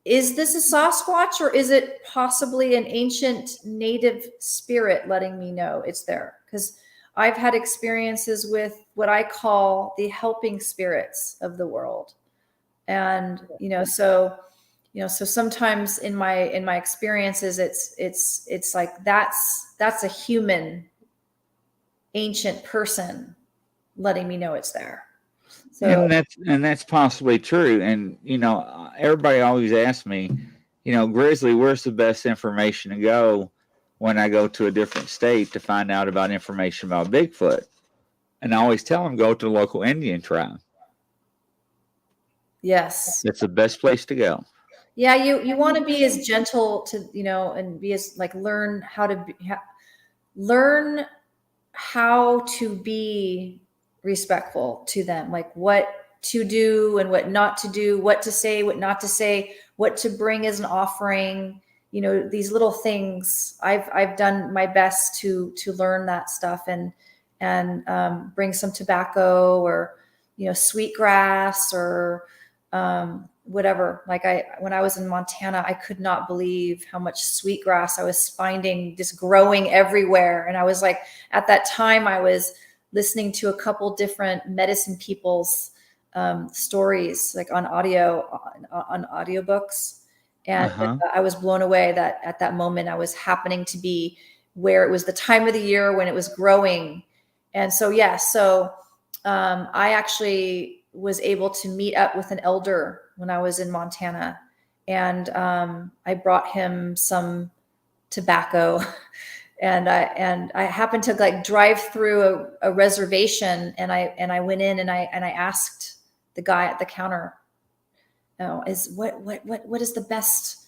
is this a Sasquatch, or is it possibly an ancient native spirit letting me know it's there? Because I've had experiences with what I call the helping spirits of the world. And, so sometimes in my experiences, it's like, that's a human ancient person letting me know it's there. So And that's possibly true. And everybody always asks me, Grizzly, where's the best information to go when I go to a different state to find out about information about Bigfoot? And I always tell them, go to the local Indian tribe. yes, It's the best place to go. yeah, you want to be as gentle to, and be as like, learn how to be respectful to them, like what to do and what not to do, what to say, what not to say, what to bring as an offering, these little things. I've done my best to learn that stuff, and bring some tobacco, or sweetgrass, or whatever. Like when I was in Montana, I could not believe how much sweetgrass I was finding just growing everywhere. And I was like, at that time, I was listening to a couple different medicine people's stories, like on audiobooks. And I was blown away that at that moment I was happening to be where it was the time of the year when it was growing. And so, I actually was able to meet up with an elder when I was in Montana. And I brought him some tobacco. And I happened to like drive through a reservation, and I went in and I asked the guy at the counter, is what is the best,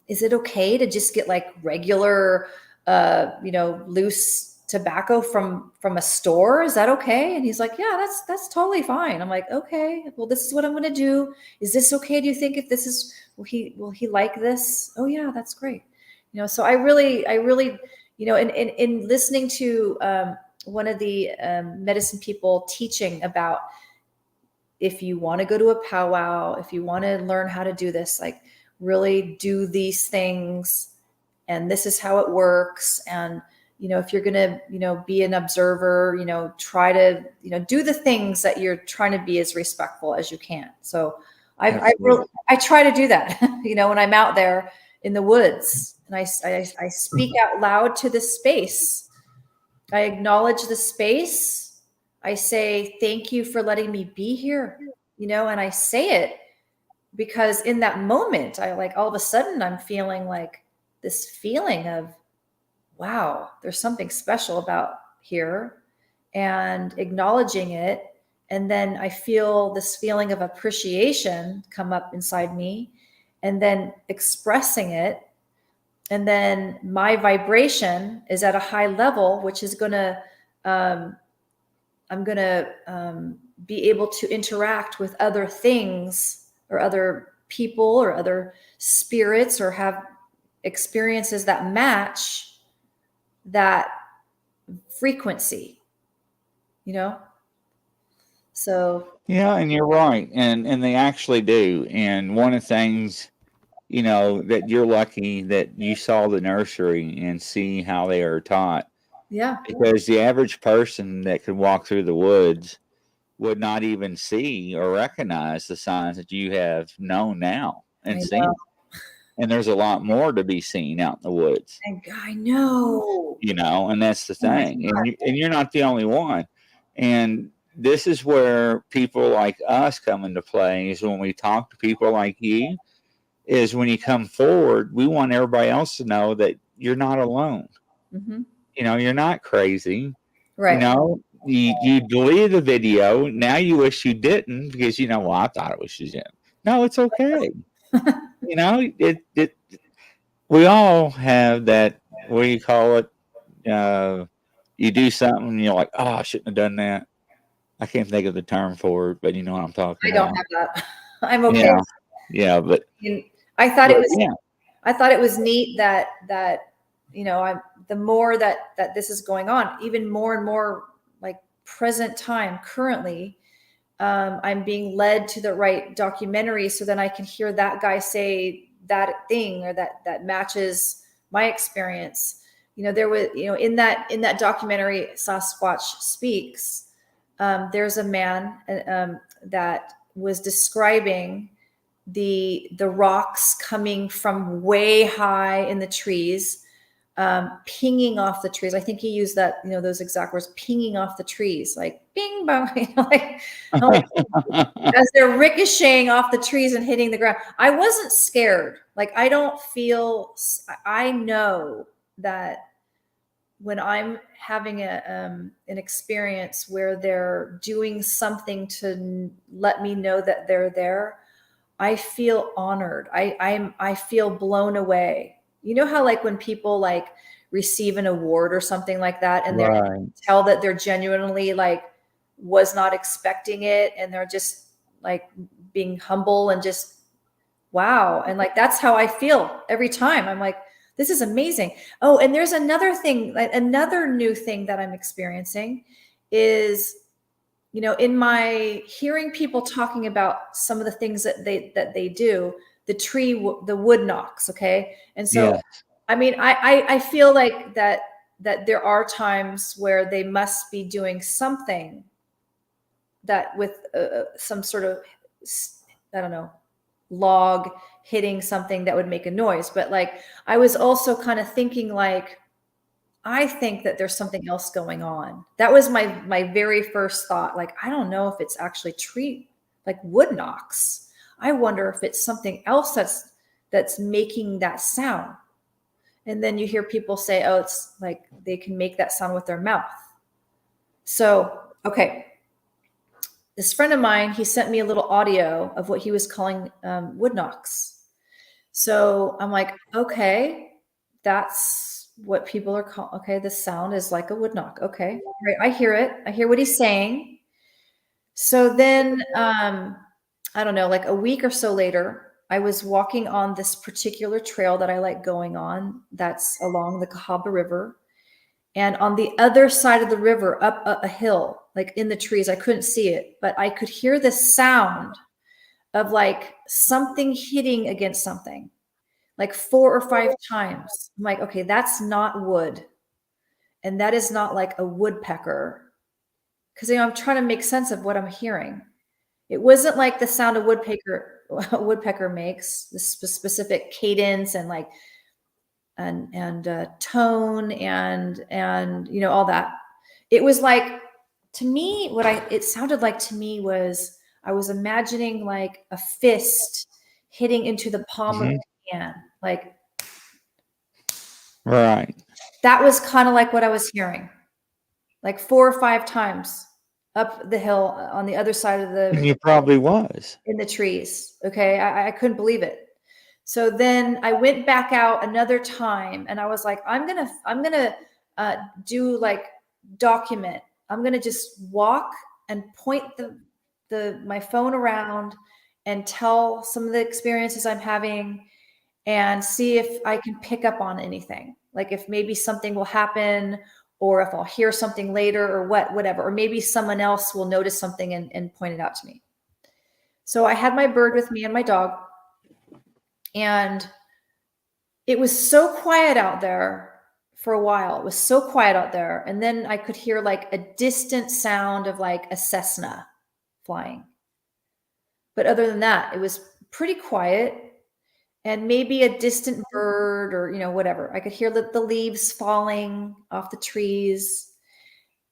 is it okay to just get like regular, loose tobacco from a store? Is that okay? And he's like, yeah, that's totally fine. I'm like, okay, well, this is what I'm going to do. Is this okay? Do you think if this is, will he like this? Oh yeah, that's great. So I really, in listening to one of the medicine people teaching about, if you want to go to a powwow, if you want to learn how to do this, like really do these things, and this is how it works. And, if you're going to, be an observer, try to, do the things that you're trying to be as respectful as you can. So I try to do that, when I'm out there in the woods, and I speak out loud to the space. I acknowledge the space. I say, thank you for letting me be here, and I say it because in that moment, I like, all of a sudden I'm feeling like this feeling of, wow, there's something special about here, and acknowledging it. And then I feel this feeling of appreciation come up inside me, and then expressing it. And then my vibration is at a high level, which is going to, I'm going to be able to interact with other things, or other people, or other spirits, or have experiences that match that frequency, so. Yeah, and you're right. And they actually do. And one of the things, that you're lucky that you saw the nursery and see how they are taught. Yeah. Because the average person that could walk through the woods would not even see or recognize the signs that you have known now and seen. And there's a lot more to be seen out in the woods. I know. And that's the thing. And you're not the only one. And this is where people like us come into play, is when we talk to people like you, is when you come forward, we want everybody else to know that you're not alone. Mm-hmm. You're not crazy. Right. You deleted the video. Now you wish you didn't, because well, I thought it was Shazam. No, it's okay. We all have that. What do you call it? You do something and you're like, oh, I shouldn't have done that. I can't think of the term for it, but you know what I'm talking about. I don't have that. I'm okay. Yeah, but I thought it was. Yeah. I thought it was neat that I'm the more that this is going on, even more and more, like present time currently, I'm being led to the right documentary, so then I can hear that guy say that thing, or that matches my experience. There was, in that documentary, Sasquatch Speaks, there's a man that was describing the rocks coming from way high in the trees, pinging off the trees. I think he used that, those exact words, pinging off the trees, like bing bong, like as they're ricocheting off the trees and hitting the ground. I wasn't scared. Like, I know that when I'm having an experience where they're doing something to let me know that they're there, I feel honored. I feel blown away. You know how, like, when people like receive an award or something like that, and they tell that they're genuinely like was not expecting it, and they're just like being humble and just wow. And like, that's how I feel every time. I'm like, this is amazing. Oh, and there's another thing, another new thing that I'm experiencing is, in my hearing people talking about some of the things that they do, the wood knocks. Okay. And so, Yes. I mean, I feel like that there are times where they must be doing something that with some sort of, I don't know, log hitting something that would make a noise. But like, I was also kind of thinking like, I think that there's something else going on. That was my very first thought. Like, I don't know if it's actually like wood knocks. I wonder if it's something else that's making that sound. And then you hear people say, oh, it's like they can make that sound with their mouth. So, okay. This friend of mine, he sent me a little audio of what he was calling wood knocks. So I'm like, okay, that's what people are calling. Okay, the sound is like a wood knock. Okay, right, I hear it. I hear what he's saying. So then, I don't know, like a week or so later, I was walking on this particular trail that I like going on. That's along the Cahaba River. And on the other side of the river, up a hill, like in the trees, I couldn't see it, but I could hear the sound of like something hitting against something, like 4 or 5 times. I'm like, okay, that's not wood. And that is not like a woodpecker. Because I'm trying to make sense of what I'm hearing. It wasn't like the sound a woodpecker makes, the specific cadence and like and tone and all that. It was like, to me, it sounded like to me was, I was imagining like a fist hitting into the palm of the hand. Like, right. That was kind of like what I was hearing, like 4 or 5 times up the hill on the other side of And you probably was in the trees. Okay. I couldn't believe it. So then I went back out another time and I was like, I'm going to do like document. I'm going to just walk and point my phone around and tell some of the experiences I'm having and see if I can pick up on anything. Like if maybe something will happen or if I'll hear something later or whatever, or maybe someone else will notice something and point it out to me. So I had my bird with me and my dog. And it was so quiet out there for a while. It was so quiet out there. And then I could hear like a distant sound of like a Cessna flying. But other than that, it was pretty quiet and maybe a distant bird or, whatever. I could hear the leaves falling off the trees.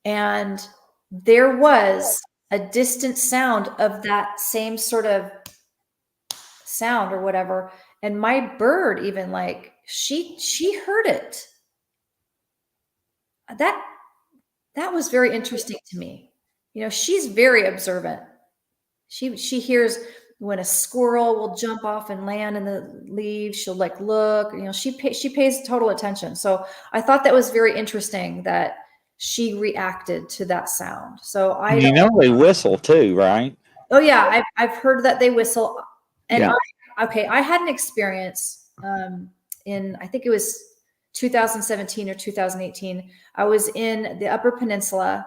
And there was a distant sound of that same sort of sound or whatever. And my bird even like she heard it. That was very interesting to me. She's very observant. She hears when a squirrel will jump off and land in the leaves. She'll like look. She pays total attention. So I thought that was very interesting that she reacted to that sound. So they whistle too, right? Oh yeah, I've heard that they whistle. And I had an experience in, I think it was 2017 or 2018. I was in the Upper Peninsula,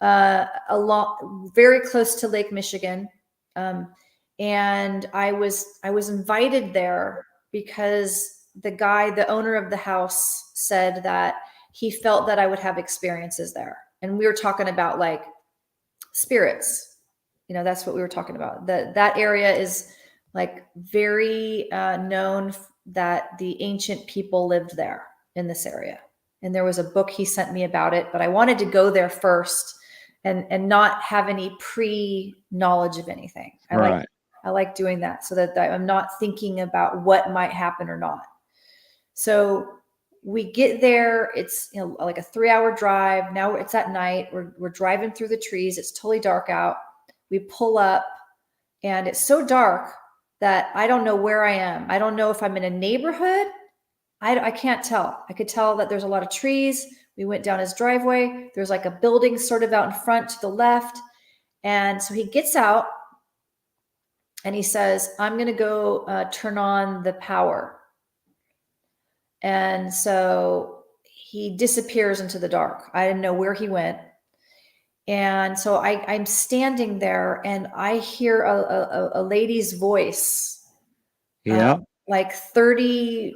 very close to Lake Michigan, and I was invited there because the owner of the house, said that he felt that I would have experiences there, and we were talking about like spirits. that's what we were talking about. That area is like very known that the ancient people lived there in this area. And there was a book he sent me about it, but I wanted to go there first and not have any pre-knowledge of anything. I like doing that so that I'm not thinking about what might happen or not. So we get there. It's like a 3-hour drive. Now it's at night. We're driving through the trees. It's totally dark out. We pull up, and it's so dark that I don't know where I am. I don't know if I'm in a neighborhood. I can't tell. I could tell that there's a lot of trees. We went down his driveway. There's like a building sort of out in front to the left. And so he gets out and he says, I'm going to go turn on the power. And so he disappears into the dark. I didn't know where he went. And so I'm standing there and I hear a lady's voice, like 30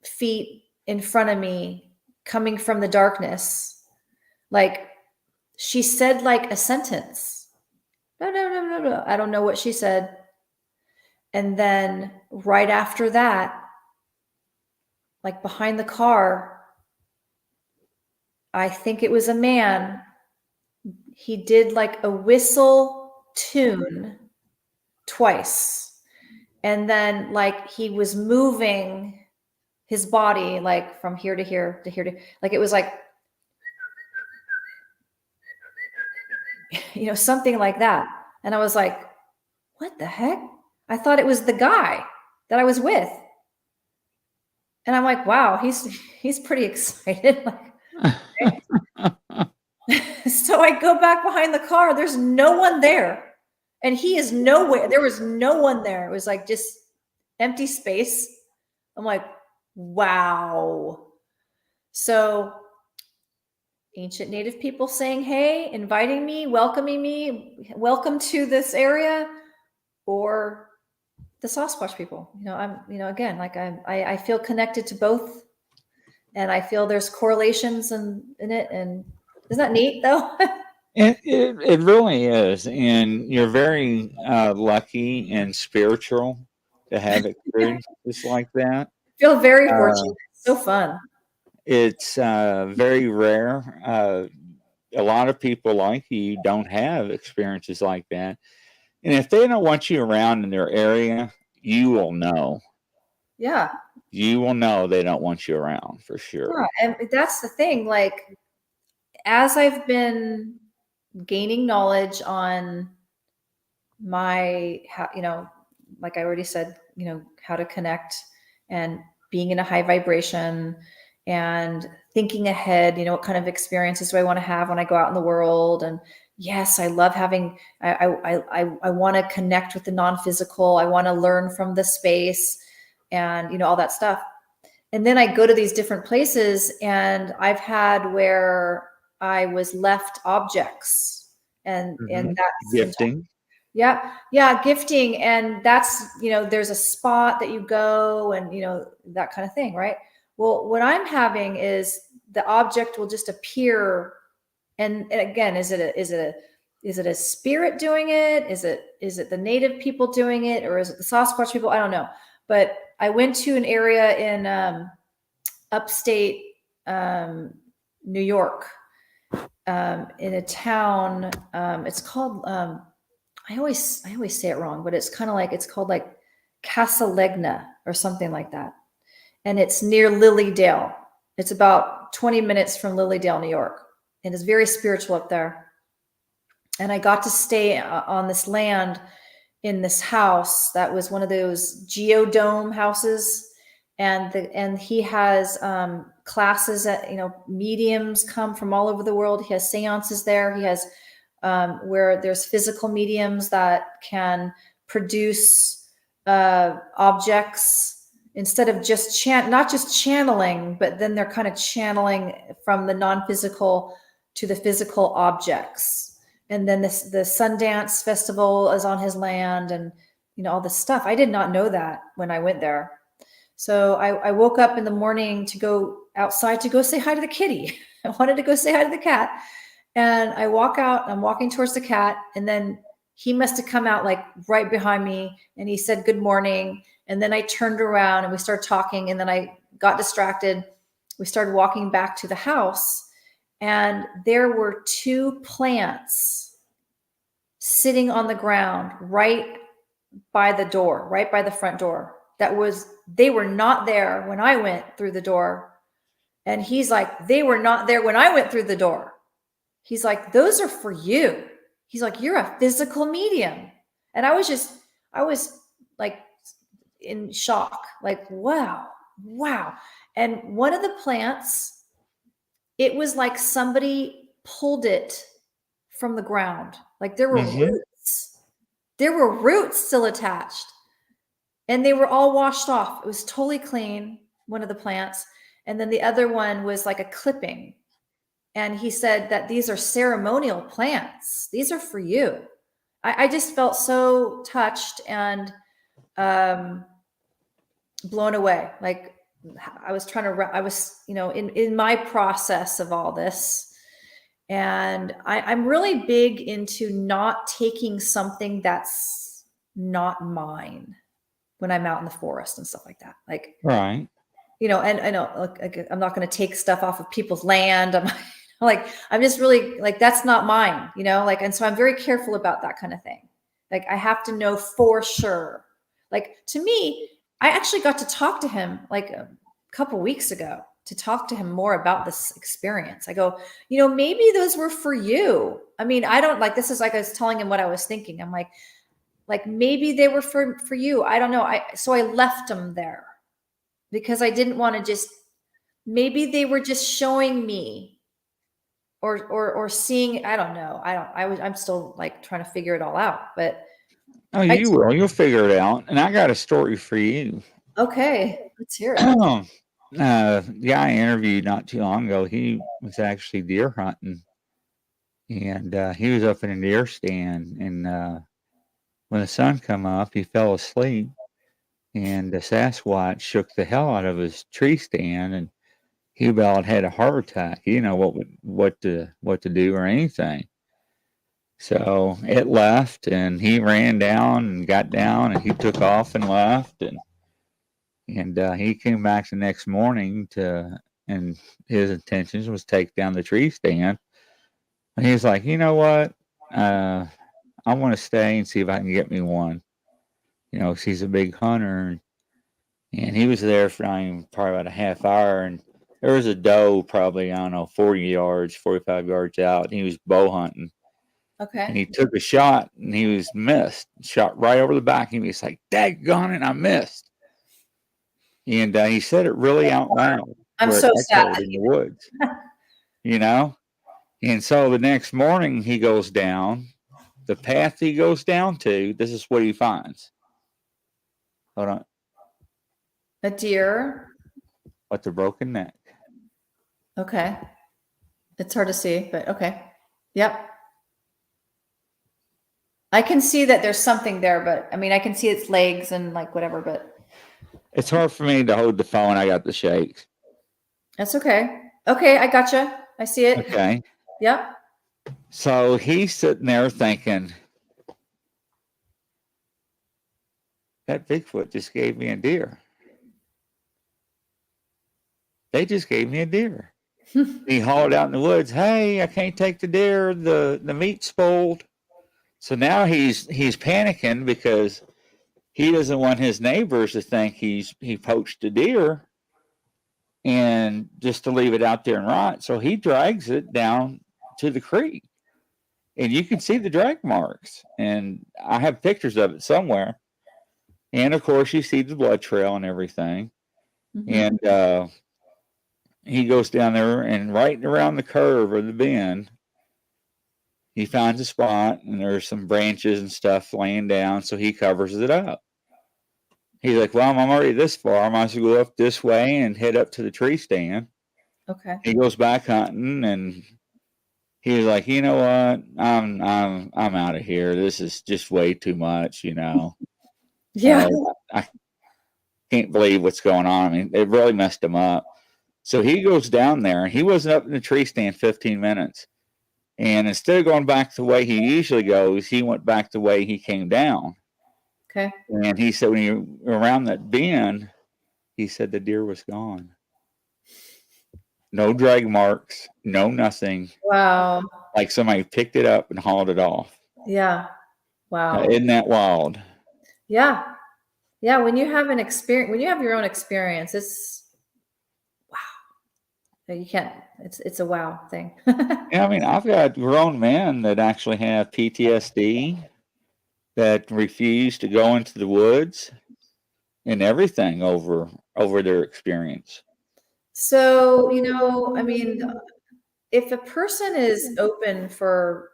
feet in front of me, coming from the darkness. Like she said like a sentence. No. I don't know what she said. And then right after that, like behind the car, I think it was a man. He did like a whistle tune twice. And then like he was moving his body like from here to here to here to, like it was like, something like that. And I was like, what the heck? I thought it was the guy that I was with. And I'm like, wow, he's pretty excited. So I go back behind the car. There's no one there. And he is nowhere. There was no one there. It was like just empty space. I'm like, wow. So ancient native people saying, hey, inviting me, welcoming me, welcome to this area, or the Sasquatch people. Again, like I feel connected to both, and I feel there's correlations in it. And isn't that neat though? It really is. And you're very lucky and spiritual to have experiences like that. I feel very fortunate. It's so fun. It's very rare. A lot of people like you don't have experiences like that. And if they don't want you around in their area, you will know. Yeah. You will know they don't want you around for sure. Yeah, and that's the thing. Like, as I've been gaining knowledge on my, like I already said, how to connect and being in a high vibration and thinking ahead, what kind of experiences do I want to have when I go out in the world? And yes, I love having, I want to connect with the non-physical. I want to learn from the space and, all that stuff. And then I go to these different places, and I've had where I was left objects and that's gifting. Yeah. Gifting. And that's, there's a spot that you go and, that kind of thing. Right. Well, what I'm having is the object will just appear. And again, is it a spirit doing it? Is it the native people doing it? Or is it the Sasquatch people? I don't know. But I went to an area in upstate New York, in a town. It's called, I always say it wrong, but it's called like Casalegna or something like that. And it's near Lilydale. It's about 20 minutes from Lilydale, New York. And it's very spiritual up there. And I got to stay on this land in this house that was one of those geodome houses. And he has classes that, mediums come from all over the world. He has seances there. He has where there's physical mediums that can produce objects instead of just not just channeling, but then they're kind of channeling from the non-physical to the physical objects. And then the Sundance Festival is on his land, and all this stuff. I did not know that when I went there. So I woke up in the morning to go outside to go say hi to the kitty. I wanted to go say hi to the cat. And I walk out, I'm walking towards the cat, and then he must have come out like right behind me, and he said, good morning. And then I turned around and we started talking, and then I got distracted. We started walking back to the house, and there were 2 plants sitting on the ground right by the door, right by the front door. They were not there when I went through the door. And he's like, they were not there when I went through the door. He's like, those are for you. He's like, you're a physical medium. And I was like in shock, like, wow. And one of the plants, it was like somebody pulled it from the ground. Like there were roots. There were roots still attached, and they were all washed off. It was totally clean, one of the plants. And then the other one was like a clipping. And he said that these are ceremonial plants. These are for you. I just felt so touched and blown away. Like I was in my process of all this. And I'm really big into not taking something that's not mine when I'm out in the forest and stuff like that. Like, Right. And I know, like, I'm not going to take stuff off of people's land. I'm just really like, that's not mine, like, and so I'm very careful about that kind of thing. Like, I have to know for sure. Like, to me, I actually got to talk to him like a couple weeks ago to talk to him more about this experience. I go, maybe those were for you. I mean, I don't like, this is like, I was telling him what I was thinking. I'm like maybe they were for you. I don't know. So I left them there because I didn't want to just, maybe they were just showing me or seeing, I don't know. I'm still like trying to figure it all out, but. Oh, you will. You'll figure it out. And I got a story for you. Okay. Let's hear it. The guy I interviewed not too long ago, he was actually deer hunting, and he was up in a deer stand, and when the sun come up, he fell asleep, and the Sasquatch shook the hell out of his tree stand, and he about had a heart attack. He didn't know what to do or anything. So it left, and he ran down and got down, and he took off and left, and he came back the next morning and his intentions was take down the tree stand. And he's like, you know what? I want to stay and see if I can get me one. 'Cause he's a big hunter, and he was there for probably about a half hour, and there was a doe probably, I don't know, 40 yards, 45 yards out, and he was bow hunting. Okay. And he took a shot, and he was missed. Shot right over the back. And he was like, daggone it, I missed. And he said it really out loud. I'm so sad. In the woods, And so the next morning he goes down. The path he goes down to, this is what he finds. Hold on. A deer. With a broken neck. Okay. It's hard to see, but okay. Yep. I can see that there's something there, but I mean, I can see its legs and like whatever, but. It's hard for me to hold the phone. I got the shakes. That's okay. Okay, I gotcha. I see it. Okay. Yep. So he's sitting there thinking, that Bigfoot just gave me a deer. They just gave me a deer. He hauled out in the woods. Hey, I can't take the deer. The meat's spoiled. So now he's panicking because he doesn't want his neighbors to think he poached a deer and just to leave it out there and rot. So he drags it down to the creek, and you can see the drag marks. And I have pictures of it somewhere. And of course, you see the blood trail and everything. Mm-hmm. And he goes down there, and right around the curve of the bend, he finds a spot, and there's some branches and stuff laying down, so he covers it up. He's like, well, I'm already this far. I might as well go up this way and head up to the tree stand. Okay. He goes back hunting, and he's like, you know what? I'm out of here. This is just way too much, Yeah. I can't believe what's going on. I mean, it really messed him up. So he goes down there, and he wasn't up in the tree stand 15 minutes. And instead of going back the way he usually goes, he went back the way he came down. Okay. And he said, when you're around that bend, he said the deer was gone. No drag marks, no nothing. Wow. Like somebody picked it up and hauled it off. Yeah. Wow. Isn't that wild? Yeah. Yeah. When you have an experience, when you have your own experience, it's wow. You can't, it's a wow thing. Yeah, I mean, I've got grown men that actually have PTSD that refuse to go into the woods and everything over their experience. So, I mean, if a person is open for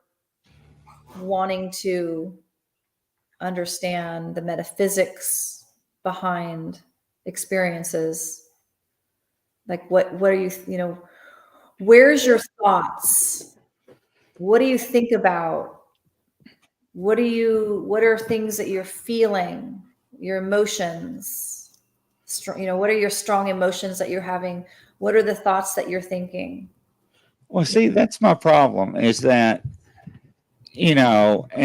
wanting to understand the metaphysics behind experiences, like what are you, where's your thoughts? What do you think about? What are things that you're feeling, your emotions? What are your strong emotions that you're having? What are the thoughts that you're thinking? Well, see, that's my problem is that, and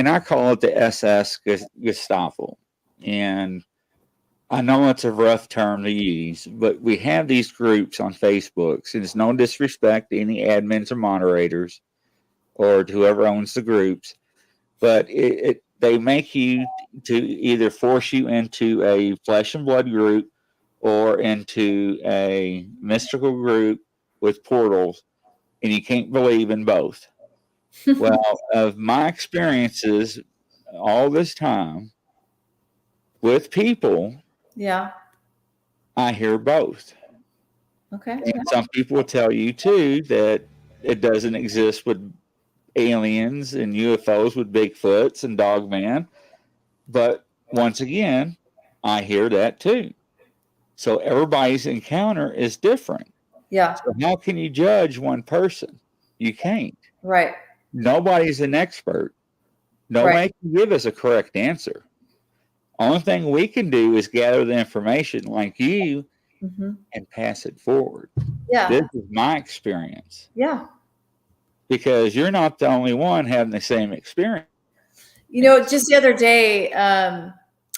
I call it the SS Gestapo. And I know it's a rough term to use, but we have these groups on Facebook. And it's no disrespect to any admins or moderators or to whoever owns the groups, but they make you to either force you into a flesh and blood group or into a mystical group with portals, and you can't believe in both. Well, of my experiences all this time with people, Yeah. I hear both. Okay. And some people will tell you too that it doesn't exist with aliens and UFOs with Bigfoots and Dogman. But once again, I hear that too. So everybody's encounter is different. Yeah. So how can you judge one person? You can't. Right. Nobody's an expert. Nobody can give us a correct answer. Only thing we can do is gather the information like you and pass it forward. Yeah. This is my experience. Yeah. Because you're not the only one having the same experience. Just the other day,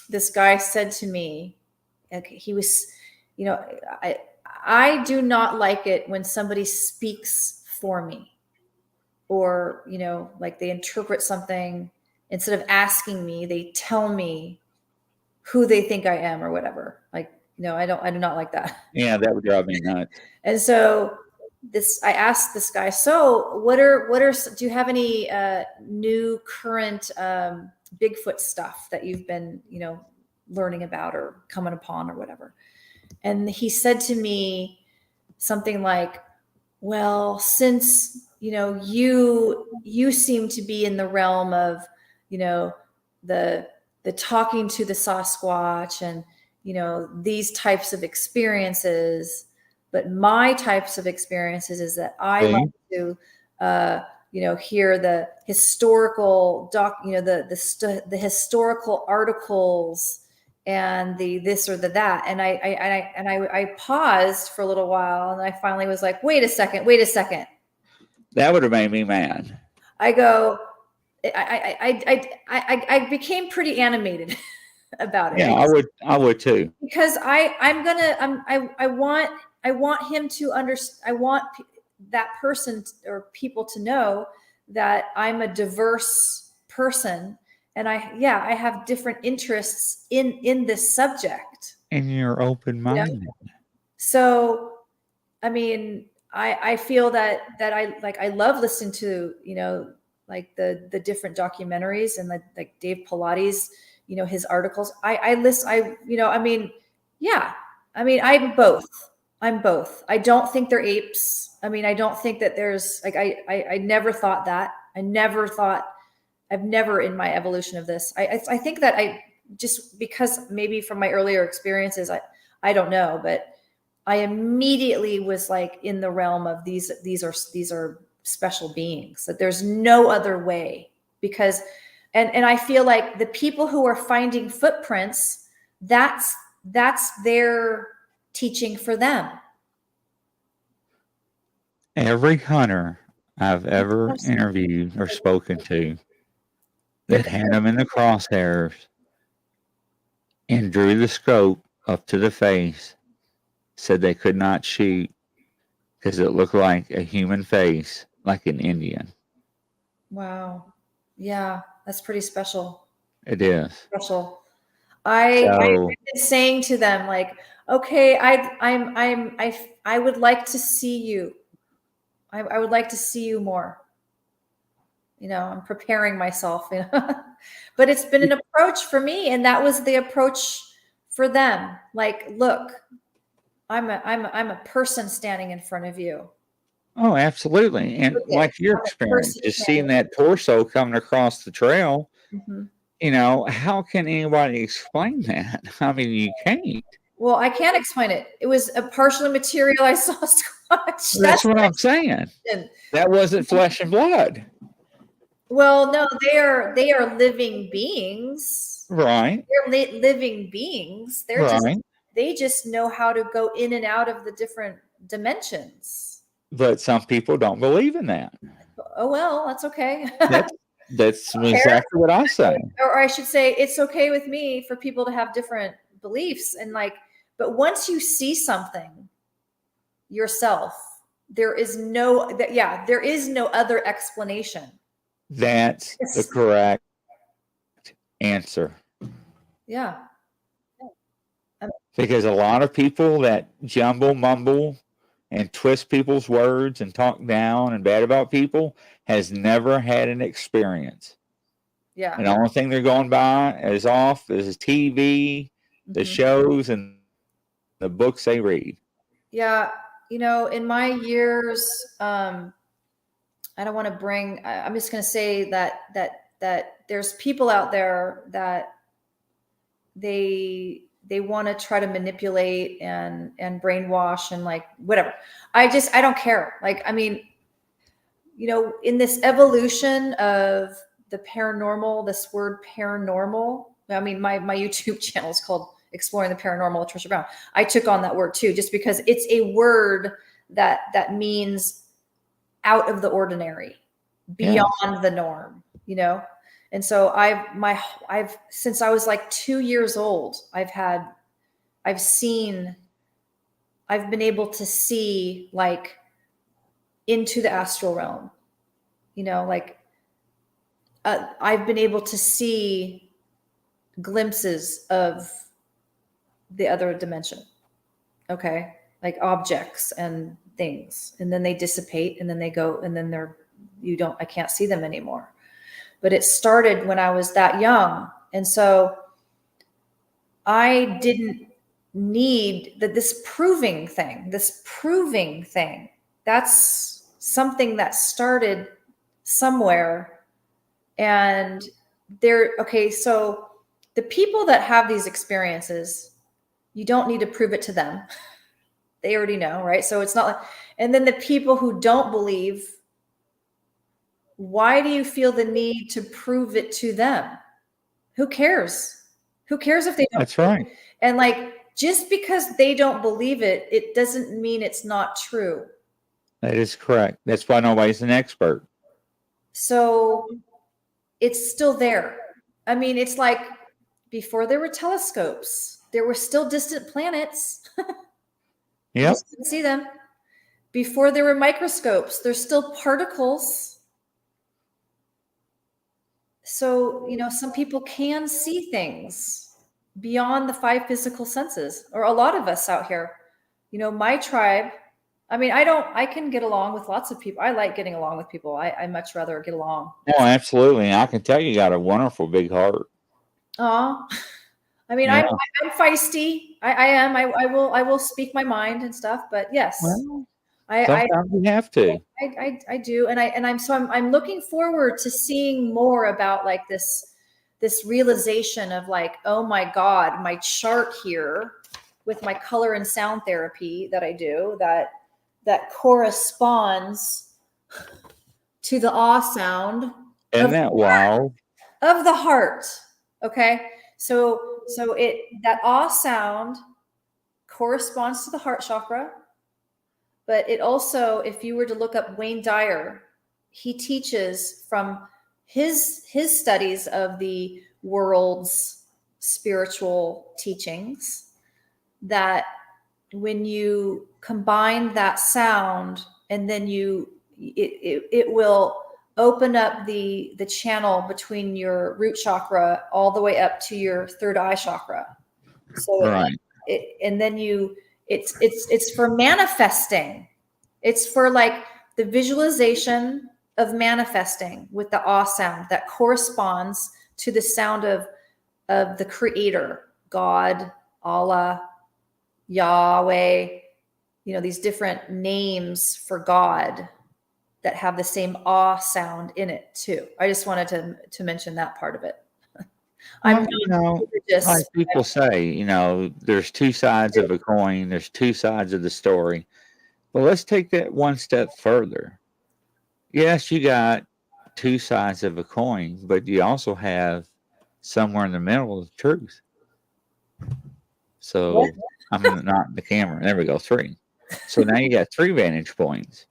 this guy said to me, he was, I do not like it when somebody speaks for me or, like they interpret something instead of asking me, they tell me who they think I am or whatever. Like, I do not like that. Yeah, that would drive me nuts. And so I asked this guy, so do you have any new current Bigfoot stuff that you've been, learning about or coming upon or whatever? And he said to me something like, well, since, you seem to be in the realm of, the talking to the Sasquatch and, these types of experiences, but my types of experiences is that I like to, hear the historical the historical articles and the this or the that. And I paused for a little while and I finally was like, wait a second. That would have made me mad. I go, I became pretty animated about it. Yeah, I would too. Because I want him to understand. I want that person or people to know that I'm a diverse person, and I have different interests in this subject. And you're open-minded. So, I mean, I feel that I love listening to like the different documentaries and like Dave Pilates, his articles. I'm both. I don't think they're apes. I mean, I don't think that there's like, I never thought that. I've never in my evolution of this. I think that I just, because maybe from my earlier experiences, I don't know, but I immediately was like in the realm of these are special beings, that there's no other way, because and I feel like the people who are finding footprints, that's their teaching for them. Every hunter I've ever interviewed or spoken to that had them in the crosshairs and drew the scope up to the face, said they could not shoot because it looked like a human face, like an Indian. Wow. Yeah, that's pretty special. It is. Special. I've been saying to them, like, okay, I would like to see you. I would like to see you more. You know, I'm preparing myself, you know. But it's been an approach for me, and that was the approach for them. Like, look, I'm a person standing in front of you. Oh, absolutely. And like your experience, just seeing that torso coming across the trail, you know, how can anybody explain that? I mean, you can't. Well, I can't explain it. It was a partially materialized Sasquatch. That's what I'm saying. That wasn't flesh and blood. Well, no, they are living beings. Right. They're living beings. They just know how to go in and out of the different dimensions. But some people don't believe in that. Oh, well, that's okay. That's exactly what I say. Or I should say, it's okay with me for people to have different beliefs. And like, but once you see something yourself, there is no other explanation. That's the correct answer. Yeah. Because a lot of people that jumble, mumble, and twist people's words and talk down and bad about people has never had an experience. Yeah. And the only thing they're going by is TV, the shows, and the books they read. Yeah. You know, in my years, I don't want to bring, I'm just going to say that there's people out there that they want to try to manipulate and brainwash and like, whatever. I don't care. Like, I mean, you know, in this evolution of the paranormal, this word paranormal, I mean, my YouTube channel is called Exploring the Paranormal with Tricia Brown. I took on that word too, just because it's a word that means out of the ordinary, beyond the norm, you know? And so I've since I was like 2 years old, I've been able to see like into the astral realm, you know, like I've been able to see glimpses of the other dimension. Okay. Like objects and things, and then they dissipate and then they go, and then I can't see them anymore. But it started when I was that young. And so I didn't need this proving thing, that's something that started somewhere. And so the people that have these experiences, you don't need to prove it to them. They already know, right? So it's not like, and then the people who don't believe, why do you feel the need to prove it to them? Who cares? Who cares if they don't? That's right. And like, just because they don't believe it, it doesn't mean it's not true. That is correct. That's why nobody's an expert. So it's still there. I mean, it's like before there were telescopes, there were still distant planets. Yep. You just didn't see them. Before there were microscopes, there's still particles. So, you know, some people can see things beyond the 5 physical senses, or a lot of us out here. You know, my tribe, I mean, I can get along with lots of people. I like getting along with people. I much rather get along. Oh, absolutely. I can tell you got a wonderful big heart. Aw. I mean, yeah. I'm feisty. I am. I will speak my mind and stuff. But yes, well, sometimes we have to. I do, and I'm looking forward to seeing more about like this realization of like, oh my God, my chart here with my color and sound therapy that I do that corresponds to the awe sound. Isn't that wild? Of the heart. Okay. So that awe sound corresponds to the heart chakra, but it also, if you were to look up Wayne Dyer, he teaches from his studies of the world's spiritual teachings that when you combine that sound and then it will open up the channel between your root chakra all the way up to your third eye chakra. So Right. and then it's for manifesting. It's for like the visualization of manifesting with the ah sound that corresponds to the sound of the creator, God, Allah, Yahweh, these different names for God that have the same ah sound in it too. I just wanted to mention that part of it. I'm like people say, there's two sides of a coin, there's two sides of the story. But let's take that one step further. Yes, you got two sides of a coin, but you also have somewhere in the middle of the truth. So I'm not in the camera. There we go, 3. So now you got 3 vantage points.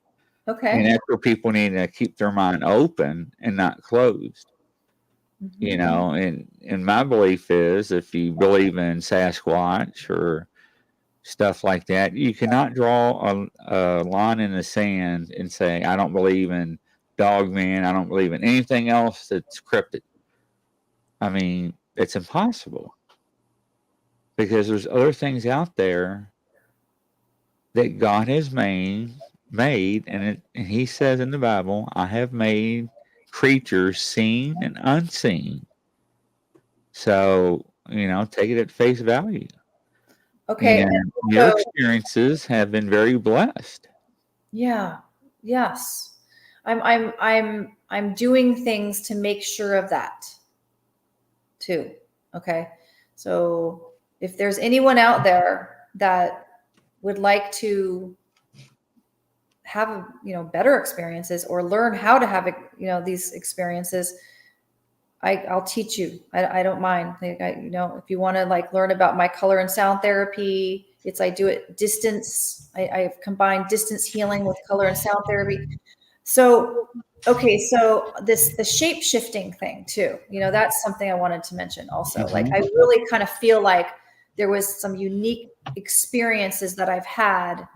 Okay. And that's where people need to keep their mind open and not closed. And my belief is if you believe in Sasquatch or stuff like that, you cannot draw a line in the sand and say, I don't believe in dogmen, I don't believe in anything else that's cryptid. I mean, it's impossible because there's other things out there that God has made, and he says in the Bible, I have made creatures seen and unseen. So, take it at face value. Okay. And your experiences have been very blessed. Yeah. Yes. I'm doing things to make sure of that too. Okay. So if there's anyone out there that would like to have, better experiences or learn how to have, these experiences, I'll teach you. I don't mind. If you want to learn about my color and sound therapy, I do it distance. I've combined distance healing with color and sound therapy. So, okay. So the shape shifting thing too, that's something I wanted to mention also. Mm-hmm. I really kind of feel like there was some unique experiences that I've had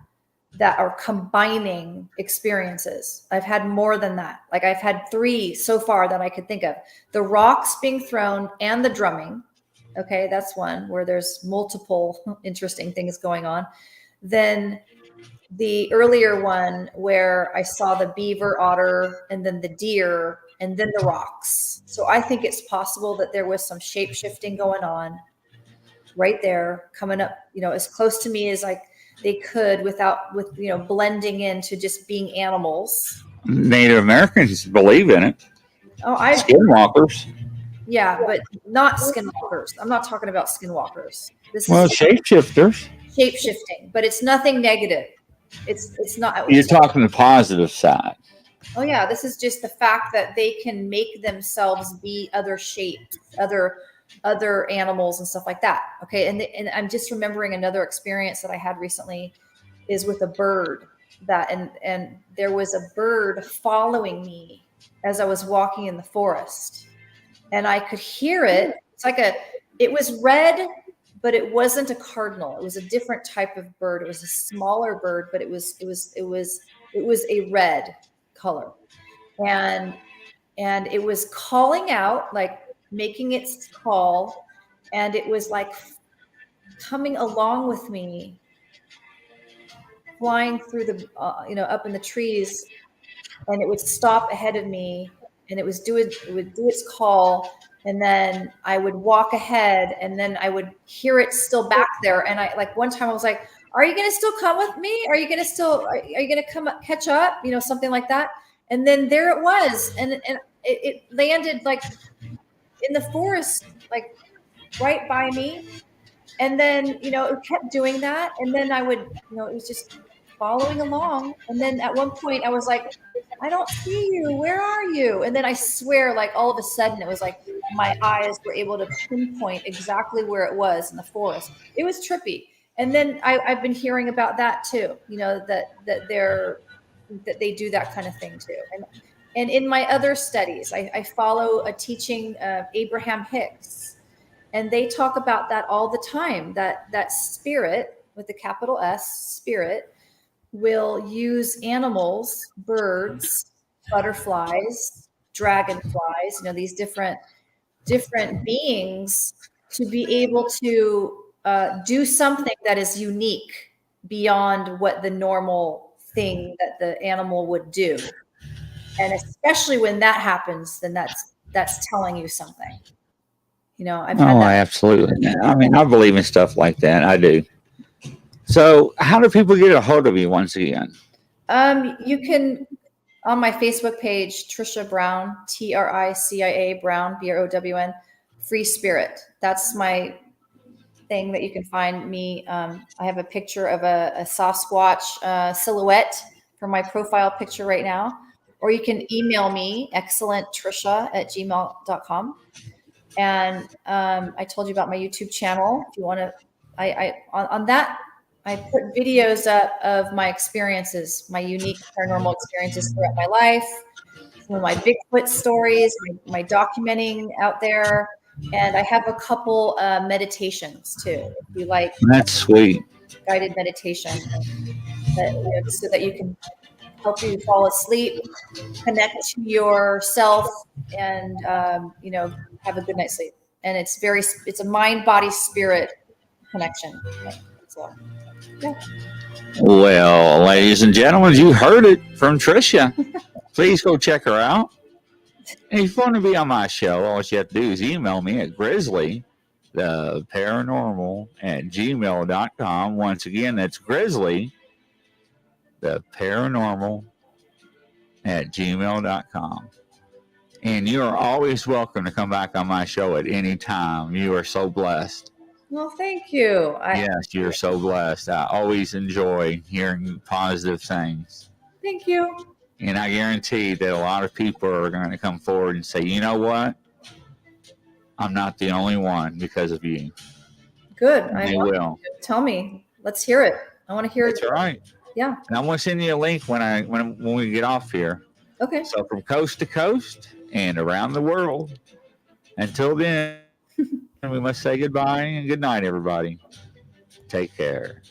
that are combining experiences. I've had more than that. I've had 3 so far that I could think of. The rocks being thrown and the drumming. Okay, that's one where there's multiple interesting things going on. Then the earlier one where I saw the beaver, otter, and then the deer, and then the rocks. So I think it's possible that there was some shape shifting going on right there, coming up, as close to me as they could with blending into just being animals. Native Americans believe in it. Oh, skinwalkers. Yeah, but not skinwalkers. I'm not talking about skinwalkers. This is shapeshifters. Shape shifting, but it's nothing negative. It's not. You're talking the positive side. Oh yeah, this is just the fact that they can make themselves be other shapes, other animals and stuff like that. Okay. And I'm just remembering another experience that I had recently is with a bird and there was a bird following me as I was walking in the forest and I could hear it. It was red, but it wasn't a cardinal. It was a different type of bird. It was a smaller bird, but it was a red color. And it was calling out, making its call, and it was coming along with me, flying through the up in the trees, and it would stop ahead of me and it would do its call, and then I would walk ahead and then I would hear it still back there, and I one time I was like, are you gonna still come with me? Are you gonna come up, catch up, something like that? And then there it was, and it landed in the forest, right by me. And then, it kept doing that. And then I would, it was just following along. And then at one point I was like, I don't see you. Where are you? And then I swear, all of a sudden it was my eyes were able to pinpoint exactly where it was in the forest. It was trippy. And then I've been hearing about that too, that they do that kind of thing too. And in my other studies, I follow a teaching of Abraham Hicks, and they talk about that all the time, that spirit with the capital S, spirit, will use animals, birds, butterflies, dragonflies, these different beings to be able to do something that is unique beyond what the normal thing that the animal would do. And especially when that happens, then that's telling you something. I've had Oh, that. absolutely. I mean, I believe in stuff like that. I do. So, how do people get a hold of you once again? You can on my Facebook page, Tricia Brown, Tricia Brown, Brown, Free Spirit. That's my thing that you can find me. I have a picture of a Sasquatch silhouette for my profile picture right now. Or you can email me, excellenttricia@gmail.com. And I told you about my YouTube channel. If you want to, on that, I put videos up of my experiences, my unique paranormal experiences throughout my life, some of my Bigfoot stories, my documenting out there. And I have a couple meditations too. If you like, That's sweet. guided meditation, so that you can help you fall asleep, connect to yourself, and have a good night's sleep. And it's a mind, body, spirit connection. So, yeah. Well, ladies and gentlemen, you heard it from Tricia. Please go check her out. And if you want to be on my show, all you have to do is email me at Grizzly, the paranormal @gmail.com. Once again, that's Grizzly, the paranormal @gmail.com. And you are always welcome to come back on my show at any time. You are so blessed. Well, thank you. Yes, you're so blessed. I always enjoy hearing positive things. Thank you. And I guarantee that a lot of people are going to come forward and say, you know what? I'm not the only one because of you. Good. They will. Tell me. Let's hear it. I want to hear it. That's right. Yeah. And I'm going to send you a link when we get off here. Okay. So from coast to coast and around the world. Until then, we must say goodbye and good night, everybody. Take care.